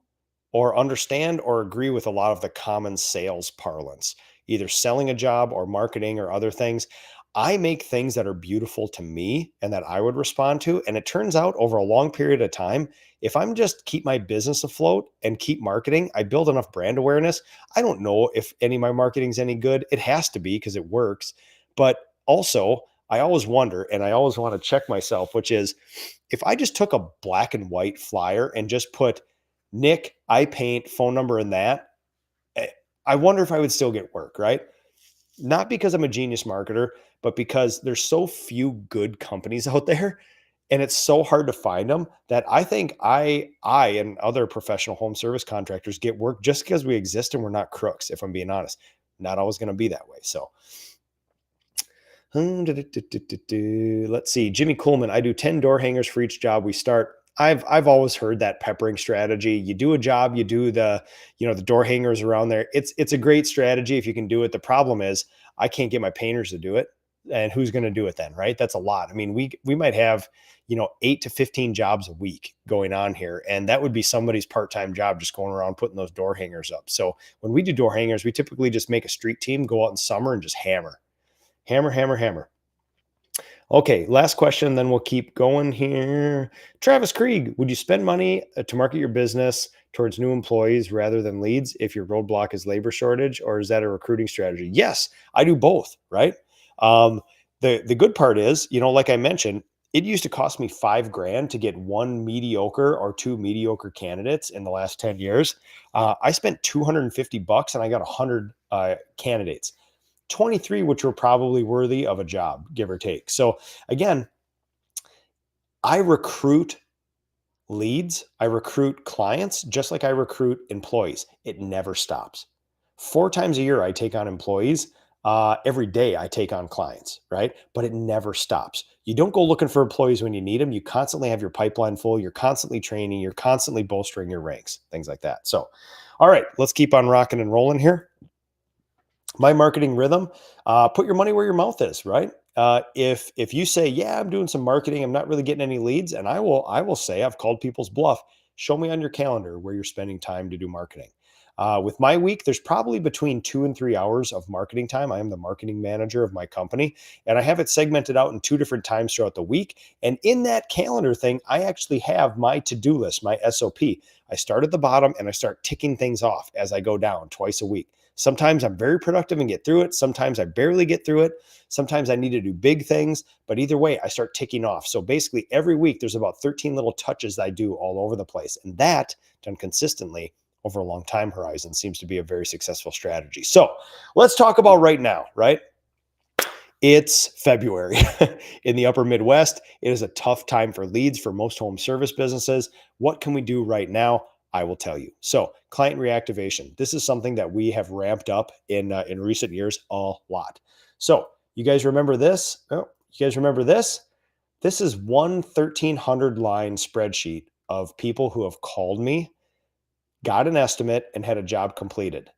or understand or agree with a lot of the common sales parlance, either selling a job or marketing or other things. I make things that are beautiful to me and that I would respond to. And it turns out over a long period of time, if I'm just keep my business afloat and keep marketing, I build enough brand awareness. I don't know if any of my marketing is any good. It has to be because it works. But also, I always wonder, and I always want to check myself, which is if I just took a black and white flyer and just put Nick, I paint, phone number in that, I wonder if I would still get work, right? Not because I'm a genius marketer, but because there's so few good companies out there and it's so hard to find them that I think I and other professional home service contractors get work just because we exist and we're not crooks, if I'm being honest. Not always going to be that way. So let's see. Jimmy Coleman, I do 10 door hangers for each job we start. I've always heard that peppering strategy. You do a job, you do the door hangers around there. It's a great strategy if you can do it. The problem is I can't get my painters to do it. And who's going to do it then, right? That's a lot. I mean, we might have, 8 to 15 jobs a week going on here. And that would be somebody's part-time job, just going around putting those door hangers up. So when we do door hangers, we typically just make a street team, go out in summer and just hammer. Hammer, hammer, hammer. Okay, last question, then we'll keep going here. Travis Krieg, would you spend money to market your business towards new employees rather than leads if your roadblock is labor shortage, or is that a recruiting strategy? Yes, I do both, right? Um, the good part is, like I mentioned, it used to cost me 5 grand to get one mediocre or two mediocre candidates in the last 10 years. I spent $250 and I got 100 candidates. 23 which were probably worthy of a job, give or take. So again, I recruit leads, I recruit clients just like I recruit employees. It never stops. 4 times a year, I take on employees. Every day, I take on clients, right? But it never stops. You don't go looking for employees when you need them. You constantly have your pipeline full. You're constantly training. You're constantly bolstering your ranks, things like that. So, all right, let's keep on rocking and rolling here. My marketing rhythm, put your money where your mouth is, right? If you say, yeah, I'm doing some marketing, I'm not really getting any leads, and I will say, I've called people's bluff. Show me on your calendar where you're spending time to do marketing. With my week, there's probably between 2 and 3 hours of marketing time. I am the marketing manager of my company, and I have it segmented out in 2 different times throughout the week. And in that calendar thing, I actually have my to-do list, my SOP. I start at the bottom and I start ticking things off as I go down twice a week. Sometimes I'm very productive and get through it. Sometimes I barely get through it. Sometimes I need to do big things, but either way, I start ticking off. So basically, every week, there's about 13 little touches I do all over the place. And that, done consistently over a long time horizon, seems to be a very successful strategy. So let's talk about right now, right? It's February in the upper Midwest. It is a tough time for leads for most home service businesses. What can we do right now? I will tell you. So, client reactivation. This is something that we have ramped up in recent years a lot. So, you guys remember this? Oh, you guys remember this? This is one 1,300 line spreadsheet of people who have called me, got an estimate, and had a job completed.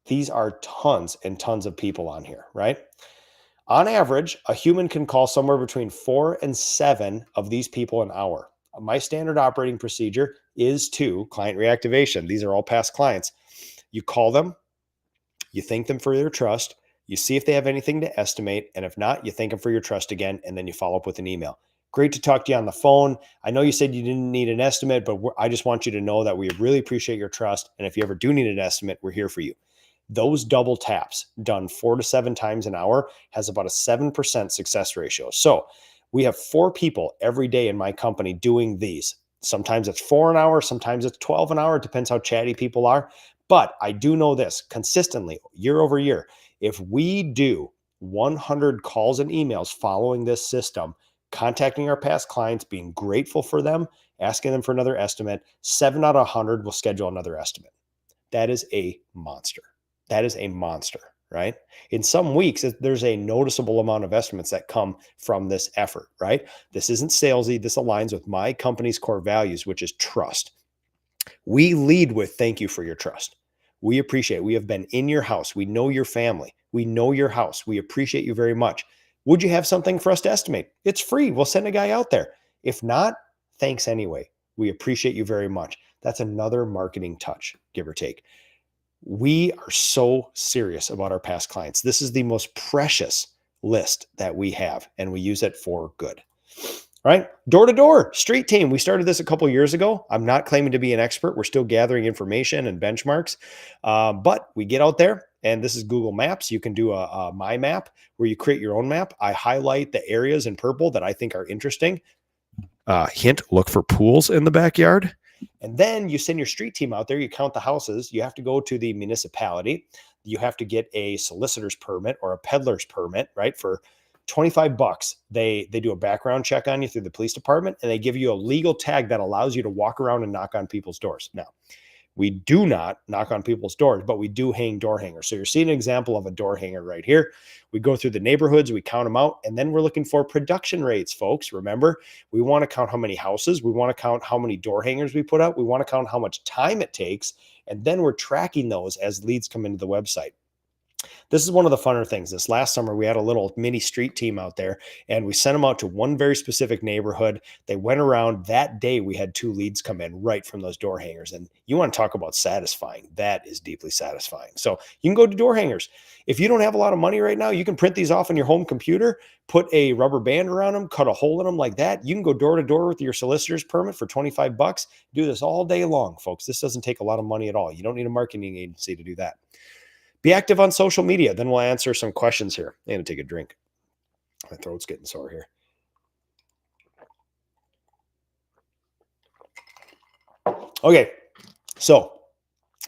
These are tons and tons of people on here, right? On average, a human can call somewhere between 4 and 7 of these people an hour. My standard operating procedure is to client reactivation. These are all past clients. You call them, you thank them for their trust, you see if they have anything to estimate, and if not, you thank them for your trust again, and then you follow up with an email. Great to talk to you on the phone. I know you said you didn't need an estimate, but I just want you to know that we really appreciate your trust. And if you ever do need an estimate, we're here for you. Those double taps done 4 to 7 times an hour has about a 7% success ratio. So we have 4 people every day in my company doing these. Sometimes it's 4 an hour, sometimes it's 12 an hour. It depends how chatty people are. But I do know this consistently, year over year, if we do 100 calls and emails following this system, contacting our past clients, being grateful for them, asking them for another estimate, 7 out of 100 will schedule another estimate. That is a monster. That is a monster, right? In some weeks, there's a noticeable amount of estimates that come from this effort, right? This isn't salesy. This aligns with my company's core values, which is trust. We lead with thank you for your trust. We appreciate it. We have been in your house. We know your family. We know your house. We appreciate you very much. Would you have something for us to estimate? It's free. We'll send a guy out there. If not, thanks anyway. We appreciate you very much. That's another marketing touch, give or take. We are so serious about our past clients. This is the most precious list that we have, and we use it for good. Right? Door to door, street team. We started this a couple years ago. I'm not claiming to be an expert. We're still gathering information and benchmarks, but we get out there, and this is Google Maps. You can do a My Map where you create your own map. I highlight the areas in purple that I think are interesting. Hint, look for pools in the backyard. And then you send your street team out there. You count the houses. You have to go to the municipality. You have to get a solicitor's permit or a peddler's permit, right? For $25, they do a background check on you through the police department, and they give you a legal tag that allows you to walk around and knock on people's doors. Now, we do not knock on people's doors, but we do hang door hangers. So you're seeing an example of a door hanger right here. We go through the neighborhoods, we count them out, and then we're looking for production rates, folks. Remember, we want to count how many houses, we want to count how many door hangers we put up, we want to count how much time it takes, and then we're tracking those as leads come into the website. This is one of the funner things. This last summer, we had a little mini street team out there, and we sent them out to one very specific neighborhood. They went around that day. We had 2 leads come in right from those door hangers. And you want to talk about satisfying. That is deeply satisfying. So you can go to door hangers. If you don't have a lot of money right now, you can print these off on your home computer, put a rubber band around them, cut a hole in them like that. You can go door to door with your solicitor's permit for 25 bucks. Do this all day long, folks. This doesn't take a lot of money at all. You don't need a marketing agency to do that. Be active on social media. Then we'll answer some questions here. I'm going to take a drink. My throat's getting sore here. Okay, so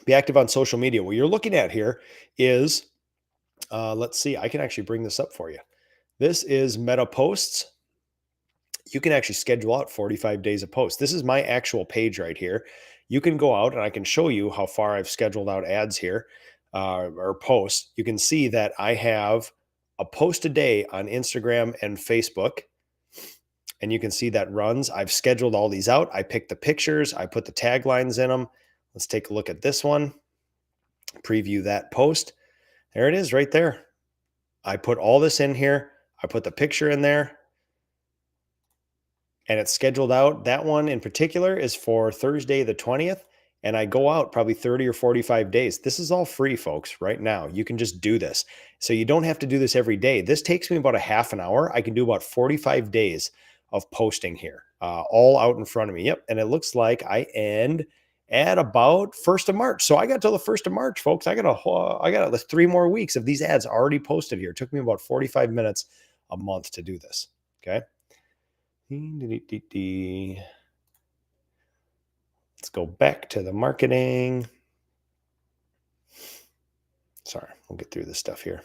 be active on social media. What you're looking at here is, let's see, I can actually bring this up for you. This is Meta Posts. You can actually schedule out 45 days of posts. This is my actual page right here. You can go out and I can show you how far I've scheduled out ads here. Or posts, you can see that I have a post a day on Instagram and Facebook. And you can see that runs. I've scheduled all these out. I picked the pictures. I put the taglines in them. Let's take a look at this one. Preview that post. There it is right there. I put all this in here. I put the picture in there. And it's scheduled out. That one in particular is for Thursday the 20th. And I go out probably 30 or 45 days. This is all free, folks, right now. You can just do this. So you don't have to do this every day. This takes me about a half an hour. I can do about 45 days of posting here, all out in front of me. Yep. And it looks like I end at about 1st of March. So I got till the 1st of March, folks. I got 3 more weeks of these ads already posted here. It took me about 45 minutes a month to do this. Okay. Let's go back to the marketing. Sorry, we'll get through this stuff here.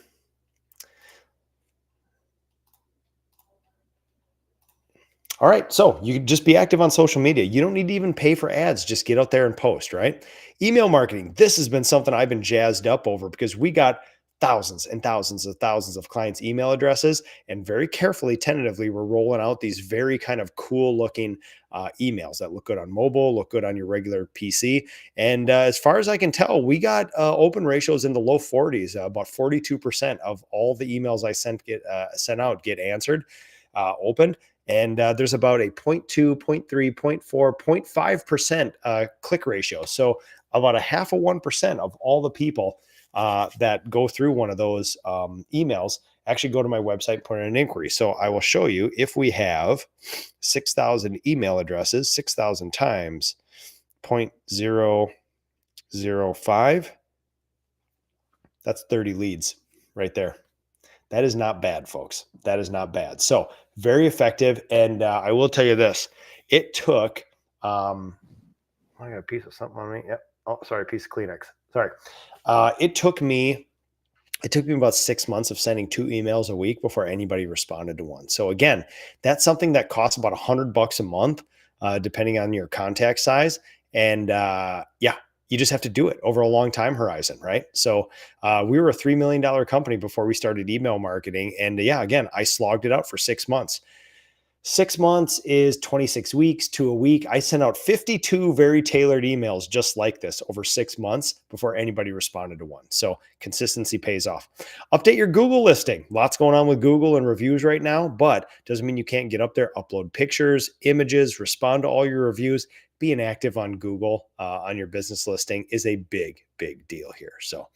All right, so you can just be active on social media. You don't need to even pay for ads. Just get out there and post, right? Email marketing. This has been something I've been jazzed up over because we got thousands and thousands of clients' email addresses, and very carefully, tentatively, we're rolling out these very kind of cool looking emails that look good on mobile, look good on your regular PC. And as far as I can tell, we got open ratios in the low 40s. About 42% of all the emails I sent out get answered, opened. And there's about a 0.2, 0.3, 0.4, 0.5% click ratio. So about a half of 1% of all the people that go through one of those emails actually go to my website, put in an inquiry. So I will show you if we have 6,000 email addresses, 6,000 times 0.005, that's 30 leads right there. That is not bad, folks. That is not bad. So very effective. And I will tell you this, it took, I got a piece of something on me. Yep. Oh, sorry. Piece of Kleenex. Sorry. It took me about 6 months of sending 2 emails a week before anybody responded to one. So again, that's something that costs about $100 a month, depending on your contact size. And yeah, you just have to do it over a long time horizon, right? So we were a $3 million company before we started email marketing. And yeah, again, I slogged it out for 6 months. 6 months is 26 weeks to a week. I sent out 52 very tailored emails just like this over 6 months before anybody responded to one. So consistency pays off. Update your Google listing. Lots going on with Google and reviews right now, but doesn't mean you can't get up there, upload pictures, images, respond to all your reviews. Being active on Google on your business listing is a big, big deal here. So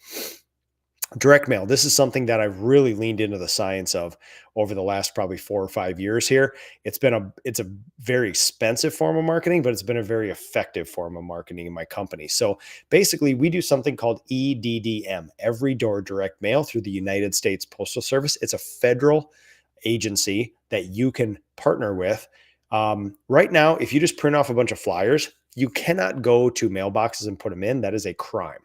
direct mail. This is something that I've really leaned into the science of over the last probably 4 or 5 years here. It's a very expensive form of marketing, but it's been a very effective form of marketing in my company. So basically we do something called EDDM, every door direct mail through the United States Postal Service. It's a federal agency that you can partner with. Right now, if you just print off a bunch of flyers, you cannot go to mailboxes and put them in. That is a crime.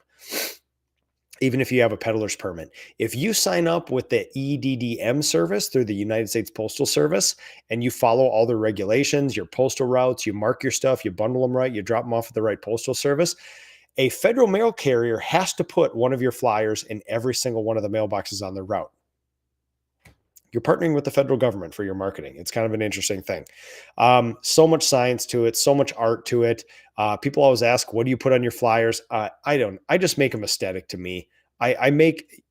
Even if you have a peddler's permit. If you sign up with the EDDM service through the United States Postal Service and you follow all the regulations, your postal routes, you mark your stuff, you bundle them right, you drop them off at the right postal service, a federal mail carrier has to put one of your flyers in every single one of the mailboxes on their route. You're partnering with the federal government for your marketing. It's kind of an interesting thing. So much science to it, so much art to it. People always ask, what do you put on your flyers? I just make them aesthetic to me. I make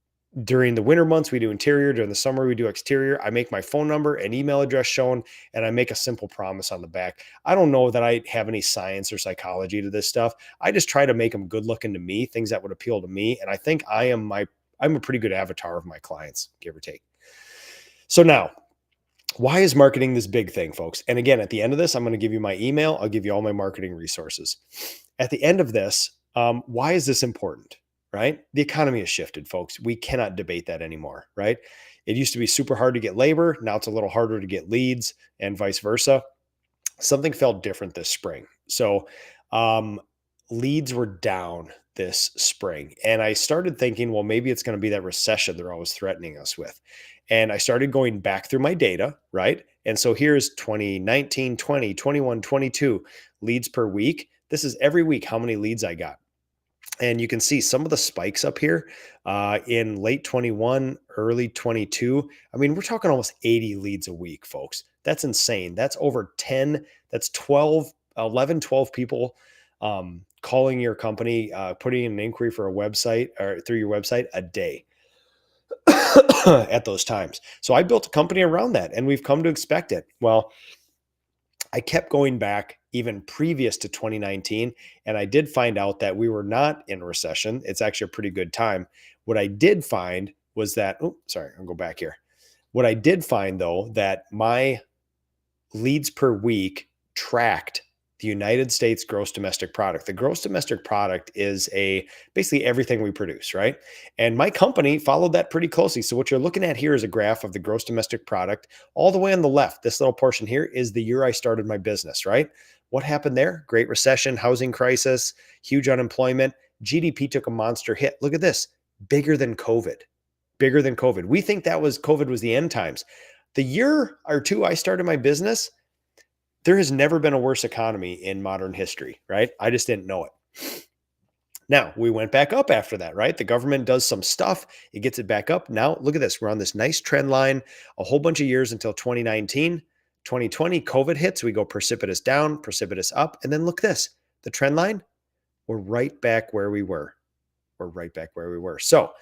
During the winter months, we do interior. During the summer, we do exterior. I make my phone number and email address shown, and I make a simple promise on the back. I don't know that I have any science or psychology to this stuff. I just try to make them good looking to me, things that would appeal to me. And I think I'm a pretty good avatar of my clients, give or take. So now, why is marketing this big thing, folks? And again, at the end of this, I'm going to give you my email. I'll give you all my marketing resources. At the end of this, why is this important? Right? The economy has shifted, folks. We cannot debate that anymore, right? It used to be super hard to get labor. Now it's a little harder to get leads and vice versa. Something felt different this spring. So leads were down this spring. And I started thinking, well, maybe it's going to be that recession they're always threatening us with. And I started going back through my data, right? And so here's 2019, 20, 21, 22 leads per week. This is every week how many leads I got. And you can see some of the spikes up here in late 21, early 22. I mean, we're talking almost 80 leads a week, folks. That's insane. That's over 10, that's 12, 11, 12 people calling your company, putting in an inquiry for a website or through your website a day at those times. So I built a company around that, and we've come to expect it. Well, I kept going back even previous to 2019, and I did find out that we were not in a recession. It's actually a pretty good time. What I did find was that, I'll go back here. What I did find, though, that my leads per week tracked the United States gross domestic product. The gross domestic product is basically everything we produce, right? And my company followed that pretty closely. So what you're looking at here is a graph of the gross domestic product. All the way on the left, this little portion here is the year I started my business, right? What happened there? Great recession, housing crisis, huge unemployment. GDP took a monster hit. Look at this, bigger than COVID. Bigger than COVID. We think COVID was the end times. The year or two I started my business, there has never been a worse economy in modern history, right? I just didn't know it. Now, we went back up after that, right? The government does some stuff. It gets it back up. Now, look at this. We're on this nice trend line, a whole bunch of years until 2019. 2020, COVID hits. We go precipitous down, precipitous up. And then look this, the trend line, we're right back where we were. We're right back where we were. So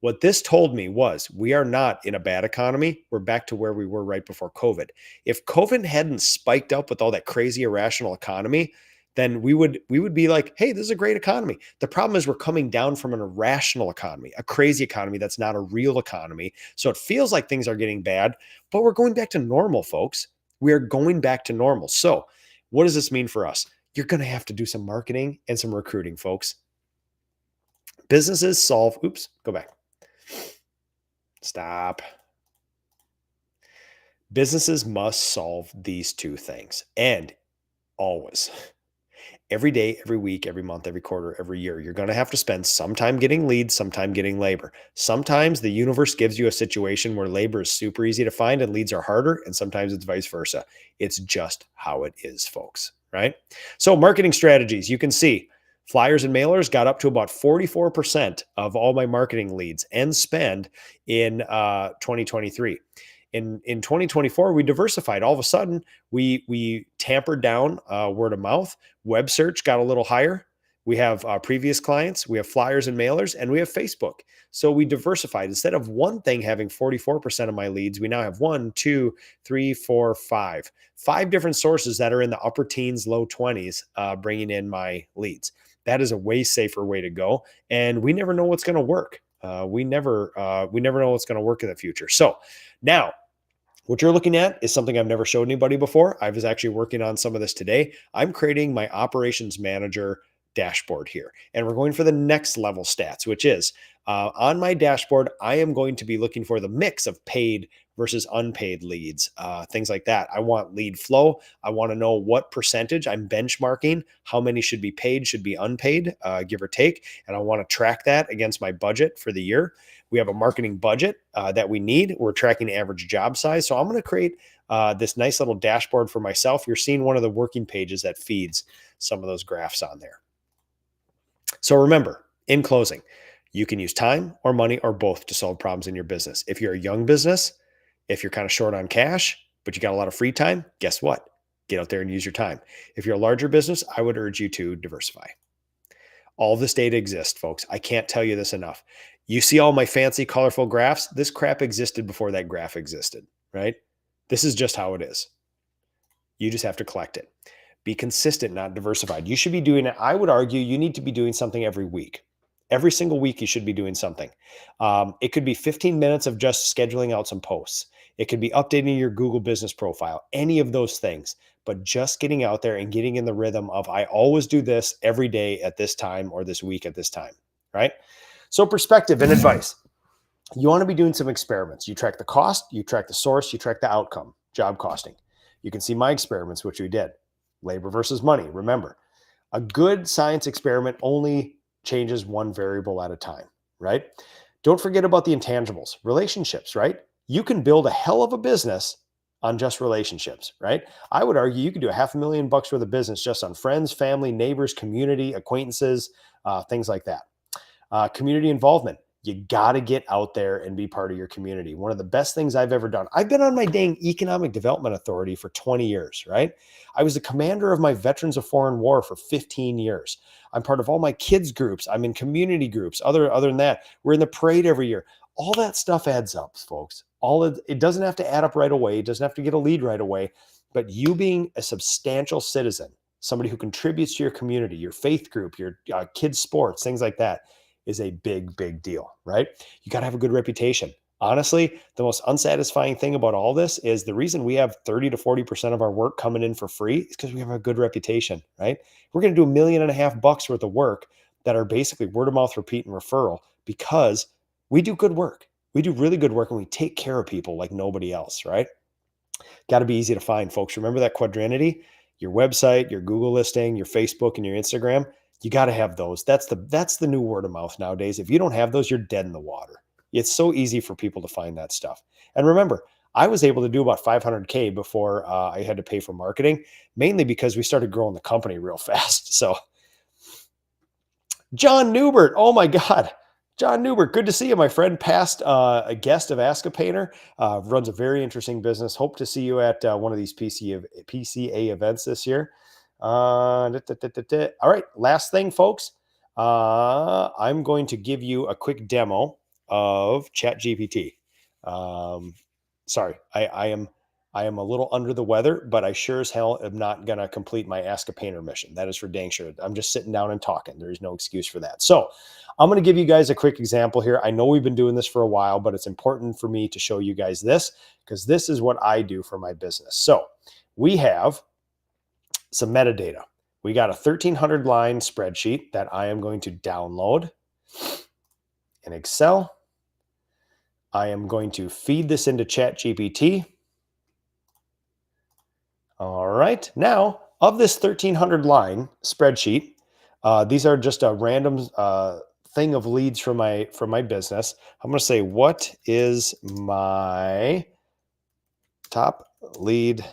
what this told me was we are not in a bad economy. We're back to where we were right before COVID. If COVID hadn't spiked up with all that crazy irrational economy, then we would be like, hey, this is a great economy. The problem is we're coming down from an irrational economy, a crazy economy that's not a real economy. So it feels like things are getting bad, but we're going back to normal, folks. We are going back to normal. So what does this mean for us? You're going to have to do some marketing and some recruiting, folks. Businesses solve, go back. Stop. Businesses must solve these two things. And always, every day, every week, every month, every quarter, every year, you're going to have to spend some time getting leads, some time getting labor. Sometimes the universe gives you a situation where labor is super easy to find and leads are harder. And sometimes it's vice versa. It's just how it is, folks. Right? So marketing strategies, you can see flyers and mailers got up to about 44% of all my marketing leads and spend in 2023. In 2024, we diversified. All of a sudden, we tampered down word of mouth. Web search got a little higher. We have previous clients. We have flyers and mailers, and we have Facebook. So we diversified. Instead of one thing having 44% of my leads, we now have 1, 2, 3, 4, 5. 5 different sources that are in the upper teens, low 20s, bringing in my leads. That is a way safer way to go. And we never know what's going to work. We never know what's going to work in the future. So now what you're looking at is something I've never showed anybody before. I was actually working on some of this today. I'm creating my operations manager dashboard here. And we're going for the next level stats, which is on my dashboard, I am going to be looking for the mix of paid versus unpaid leads, things like that. I want lead flow. I want to know what percentage I'm benchmarking, how many should be paid, should be unpaid, give or take. And I want to track that against my budget for the year. We have a marketing budget that we need. We're tracking average job size. So I'm going to create this nice little dashboard for myself. You're seeing one of the working pages that feeds some of those graphs on there. So remember, in closing, you can use time or money or both to solve problems in your business. If you're a young business, if you're kind of short on cash, but you got a lot of free time, guess what? Get out there and use your time. If you're a larger business, I would urge you to diversify. All this data exists, folks. I can't tell you this enough. You see all my fancy, colorful graphs? This crap existed before that graph existed, right? This is just how it is. You just have to collect it. Be consistent, not diversified. You should be doing it. I would argue you need to be doing something every week. Every single week, you should be doing something. It could be 15 minutes of just scheduling out some posts. It could be updating your Google business profile, any of those things, but just getting out there and getting in the rhythm of, I always do this every day at this time or this week at this time, right? So perspective and advice. You want to be doing some experiments. You track the cost, you track the source, you track the outcome, job costing. You can see my experiments, which we did. Labor versus money. Remember, a good science experiment only changes one variable at a time, right? Don't forget about the intangibles, relationships, right? You can build a hell of a business on just relationships, right? I would argue you could do $500,000 worth of business just on friends, family, neighbors, community, acquaintances, things like that. Community involvement. You got to get out there and be part of your community. One of the best things I've ever done. I've been on my dang Economic Development Authority for 20 years, right? I was the commander of my Veterans of Foreign War for 15 years. I'm part of all my kids groups. I'm in community groups. Other than that, we're in the parade every year. All that stuff adds up, folks. It doesn't have to add up right away. It doesn't have to get a lead right away. But you being a substantial citizen, somebody who contributes to your community, your faith group, your kids' sports, things like that, is a big, big deal, right? You got to have a good reputation. Honestly, the most unsatisfying thing about all this is the reason we have 30 to 40% of our work coming in for free is because we have a good reputation, right? We're going to do $1.5 million worth of work that are basically word of mouth, repeat, and referral because we do good work. We do really good work and we take care of people like nobody else, right? Got to be easy to find, folks. Remember that quadrinity? Your website, your Google listing, your Facebook, and your Instagram. You got to have those. That's the new word of mouth nowadays. If you don't have those, you're dead in the water. It's so easy for people to find that stuff. And remember, I was able to do about 500K before I had to pay for marketing, mainly because we started growing the company real fast. So John Newbert, oh my God. John Newbert, good to see you, my friend. Past a guest of Ask a Painter, runs a very interesting business. Hope to see you at one of these PCA events this year. All right, last thing, folks. I'm going to give you a quick demo of ChatGPT. Sorry, I am a little under the weather, but I sure as hell am not going to complete my Ask a Painter mission. That is for dang sure. I'm just sitting down and talking. There is no excuse for that. So I'm going to give you guys a quick example here. I know we've been doing this for a while, but it's important for me to show you guys this because this is what I do for my business. So we have some metadata. We got a 1,300 line spreadsheet that I am going to download in Excel. I am going to feed this into ChatGPT. All right. Now, of this 1,300 line spreadsheet, these are just a random thing of leads from my business. I'm going to say, what is my top lead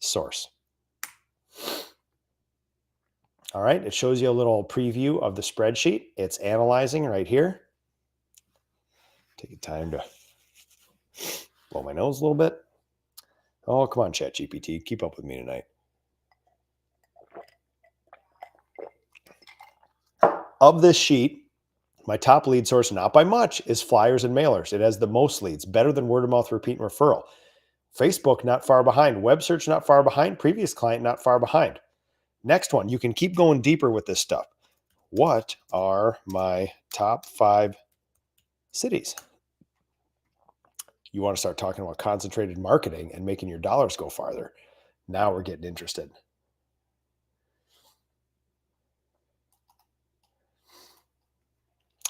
source? All right, it shows you a little preview of the spreadsheet. It's analyzing right here. Take time to blow my nose a little bit. Oh, come on, ChatGPT, keep up with me tonight. Of this sheet, my top lead source, not by much, is flyers and mailers. It has the most leads, better than word of mouth, repeat, and referral. Facebook, not far behind. Web search, not far behind. Previous client, not far behind. Next one, you can keep going deeper with this stuff. What are my top 5 cities? You want to start talking about concentrated marketing and making your dollars go farther. Now we're getting interested.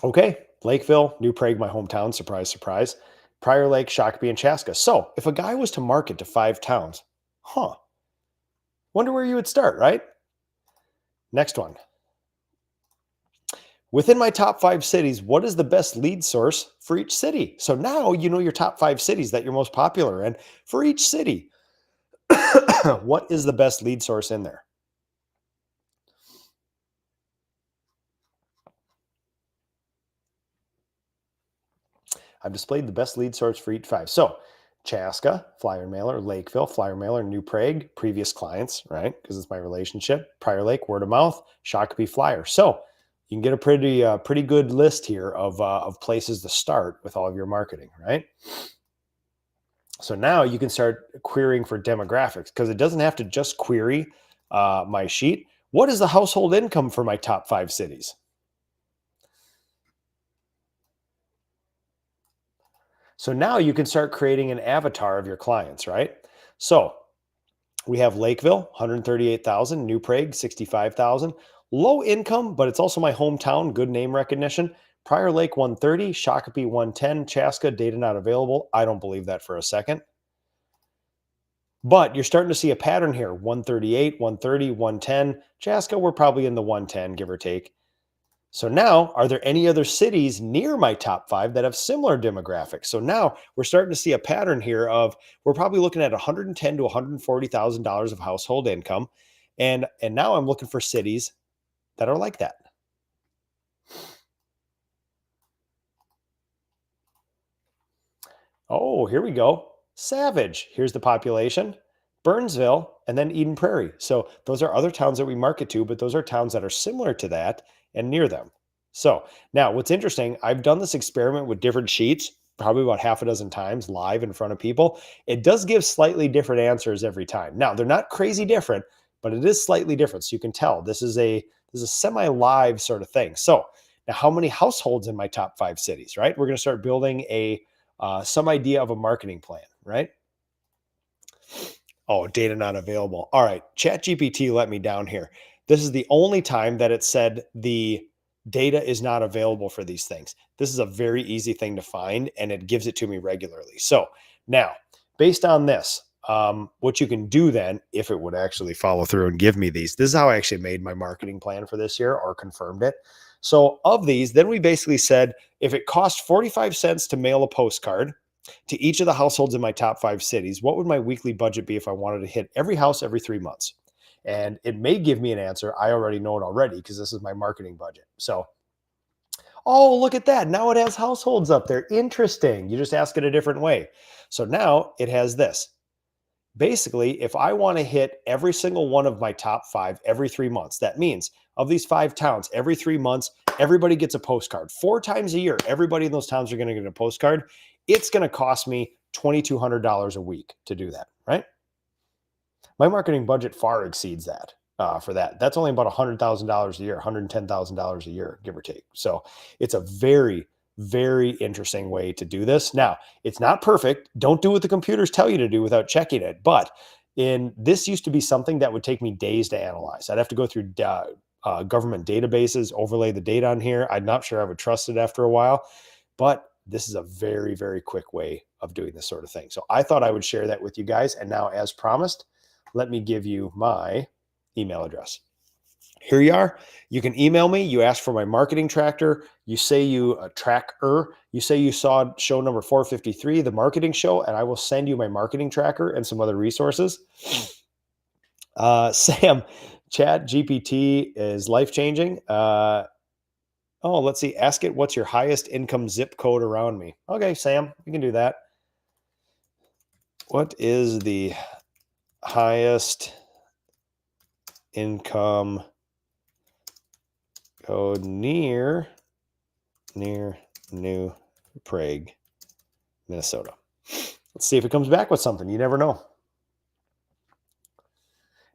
Okay, Lakeville, New Prague, my hometown, surprise, surprise. Prior Lake, Shakopee, and Chaska. So if a guy was to market to 5 towns, wonder where you would start, right? Next one. Within my top 5 cities, what is the best lead source for each city? So now you know your top 5 cities that you're most popular in for each city. What is the best lead source in there? I've displayed the best lead source for each 5. So Chaska, flyer mailer, Lakeville, flyer mailer, New Prague, previous clients, right? Because it's my relationship. Prior Lake, word of mouth, Shakopee, flyer. So you can get a pretty good list here of places to start with all of your marketing, right? So now you can start querying for demographics because it doesn't have to just query my sheet. What is the household income for my top 5 cities? So now you can start creating an avatar of your clients, right? So we have Lakeville, 138,000, New Prague, 65,000. Low income, but it's also my hometown, good name recognition. Prior Lake, 130, Shakopee, 110, Chaska, data not available. I don't believe that for a second. But you're starting to see a pattern here, 138, 130, 110. Chaska, we're probably in the 110, give or take. So now, are there any other cities near my top 5 that have similar demographics? So now we're starting to see a pattern here of we're probably looking at 110 to $140,000 of household income, and now I'm looking for cities that are like that. Oh, here we go. Savage. Here's the population. Burnsville, and then Eden Prairie. So those are other towns that we market to, but those are towns that are similar to that and near them. So now what's interesting, I've done this experiment with different sheets, probably about half a dozen times live in front of people. It does give slightly different answers every time. Now they're not crazy different, but it is slightly different. So you can tell this is a semi-live sort of thing. So now how many households in my top 5 cities, right? We're going to start building some idea of a marketing plan, right? Oh, data not available. All right. ChatGPT let me down here. This is the only time that it said the data is not available for these things. This is a very easy thing to find, and it gives it to me regularly. So now, based on this, what you can do then, if it would actually follow through and give me these, this is how I actually made my marketing plan for this year or confirmed it. So of these, then we basically said if it cost 45 cents to mail a postcard to each of the households in my top 5 cities, what would my weekly budget be if I wanted to hit every house every 3 months? And it may give me an answer. I already know it already because this is my marketing budget. So, oh, look at that. Now it has households up there. Interesting. You just ask it a different way. So now it has this. Basically, if I want to hit every single one of my top 5 every 3 months, that means of these 5 towns, every 3 months, everybody gets a postcard. 4 times a year, everybody in those towns are going to get a postcard. It's going to cost me $2,200 a week to do that, right? My marketing budget far exceeds that for that. That's only about $100,000 a year, $110,000 a year, give or take. So it's a very, very interesting way to do this. Now, it's not perfect. Don't do what the computers tell you to do without checking it. But this used to be something that would take me days to analyze. I'd have to go through government databases, overlay the data on here. I'm not sure I would trust it after a while, but this is a very, very quick way of doing this sort of thing. So I thought I would share that with you guys. And now, as promised, let me give you my email address. Here you are. You can email me. You ask for my marketing tracker. You say you tracker. You say you saw show number 453, the marketing show, and I will send you my marketing tracker and some other resources. Sam, Chat GPT is life-changing. Let's see. Ask it what's your highest income zip code around me. Okay, Sam, we can do that. What is the highest income code near New Prague, Minnesota? Let's see if it comes back with something. You never know.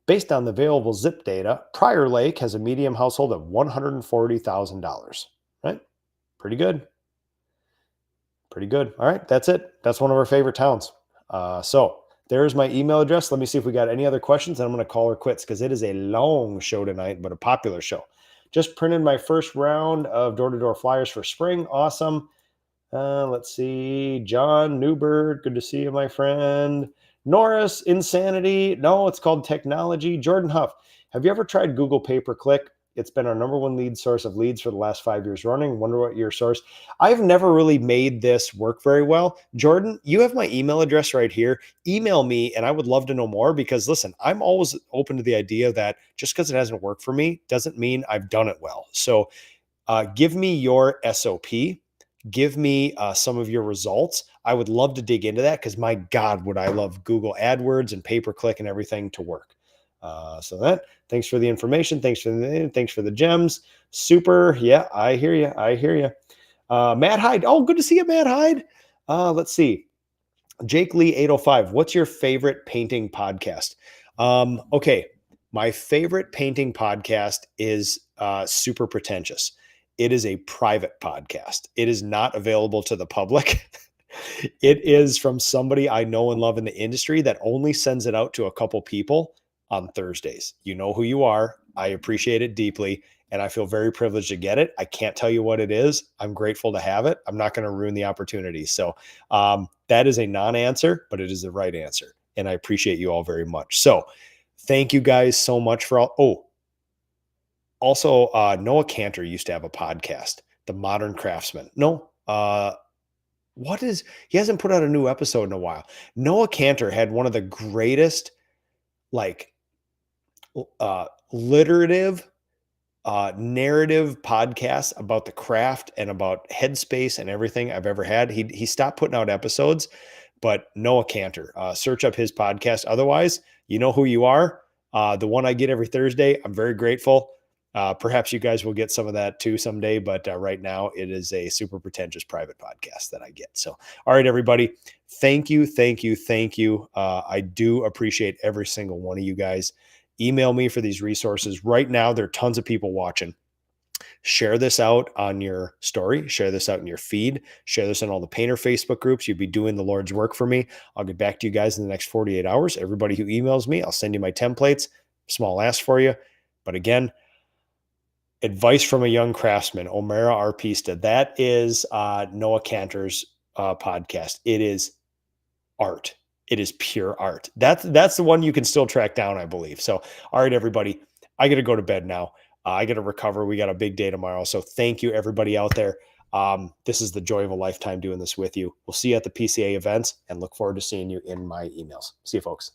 Based on the available zip data, Prior Lake has a median household of $140,000, right? Pretty good. Pretty good. All right, that's it. That's one of our favorite towns. So there's my email address. Let me see if we got any other questions. And I'm going to call her quits because it is a long show tonight, but a popular show. Just printed my first round of door-to-door flyers for spring. Awesome. Let's see. John Newbert, good to see you, my friend. Norris, Insanity. No, it's called Technology. Jordan Huff, have you ever tried Google Pay-Per-Click? It's been our number one lead source of leads for the last 5 years running. Wonder what your source. I've never really made this work very well. Jordan, you have my email address right here. Email me, and I would love to know more because, listen, I'm always open to the idea that just because it hasn't worked for me doesn't mean I've done it well. So give me your SOP. Give me some of your results. I would love to dig into that because, my God, would I love Google AdWords and pay-per-click and everything to work. Thanks for the information. Thanks for the gems. Super. Yeah, I hear you. I hear you. Matt Hyde. Oh, good to see you, Matt Hyde. Let's see. Jake Lee 805. What's your favorite painting podcast? Okay. My favorite painting podcast is Super Pretentious. It is a private podcast. It is not available to the public. It is from somebody I know and love in the industry that only sends it out to a couple people on Thursdays. You know who you are. I appreciate it deeply. And I feel very privileged to get it. I can't tell you what it is. I'm grateful to have it. I'm not going to ruin the opportunity. So that is a non-answer, but it is the right answer. And I appreciate you all very much. So thank you guys so much for all. Oh, also, Noah Cantor used to have a podcast, The Modern Craftsman. No, he hasn't put out a new episode in a while. Noah Cantor had one of the greatest, like, literative, narrative podcasts about the craft and about headspace and everything I've ever had. He stopped putting out episodes, but Noah Cantor, search up his podcast. Otherwise, you know who you are. The one I get every Thursday, I'm very grateful. Perhaps you guys will get some of that too someday, but right now it is a super pretentious private podcast that I get. So, all right, everybody, thank you. I do appreciate every single one of you guys. Email me for these resources. Right now, there are tons of people watching. Share this out on your story. Share this out in your feed. Share this in all the painter Facebook groups. You'd be doing the Lord's work for me. I'll get back to you guys in the next 48 hours. Everybody who emails me, I'll send you my templates. Small ask for you. But again, advice from a young craftsman, Omera Arpista. That is Noah Cantor's podcast. It is art. It is pure art. That's the one you can still track down, I believe. So, all right, everybody, I got to go to bed now. I got to recover. We got a big day tomorrow. So thank you, everybody out there. This is the joy of a lifetime doing this with you. We'll see you at the PCA events and look forward to seeing you in my emails. See you, folks.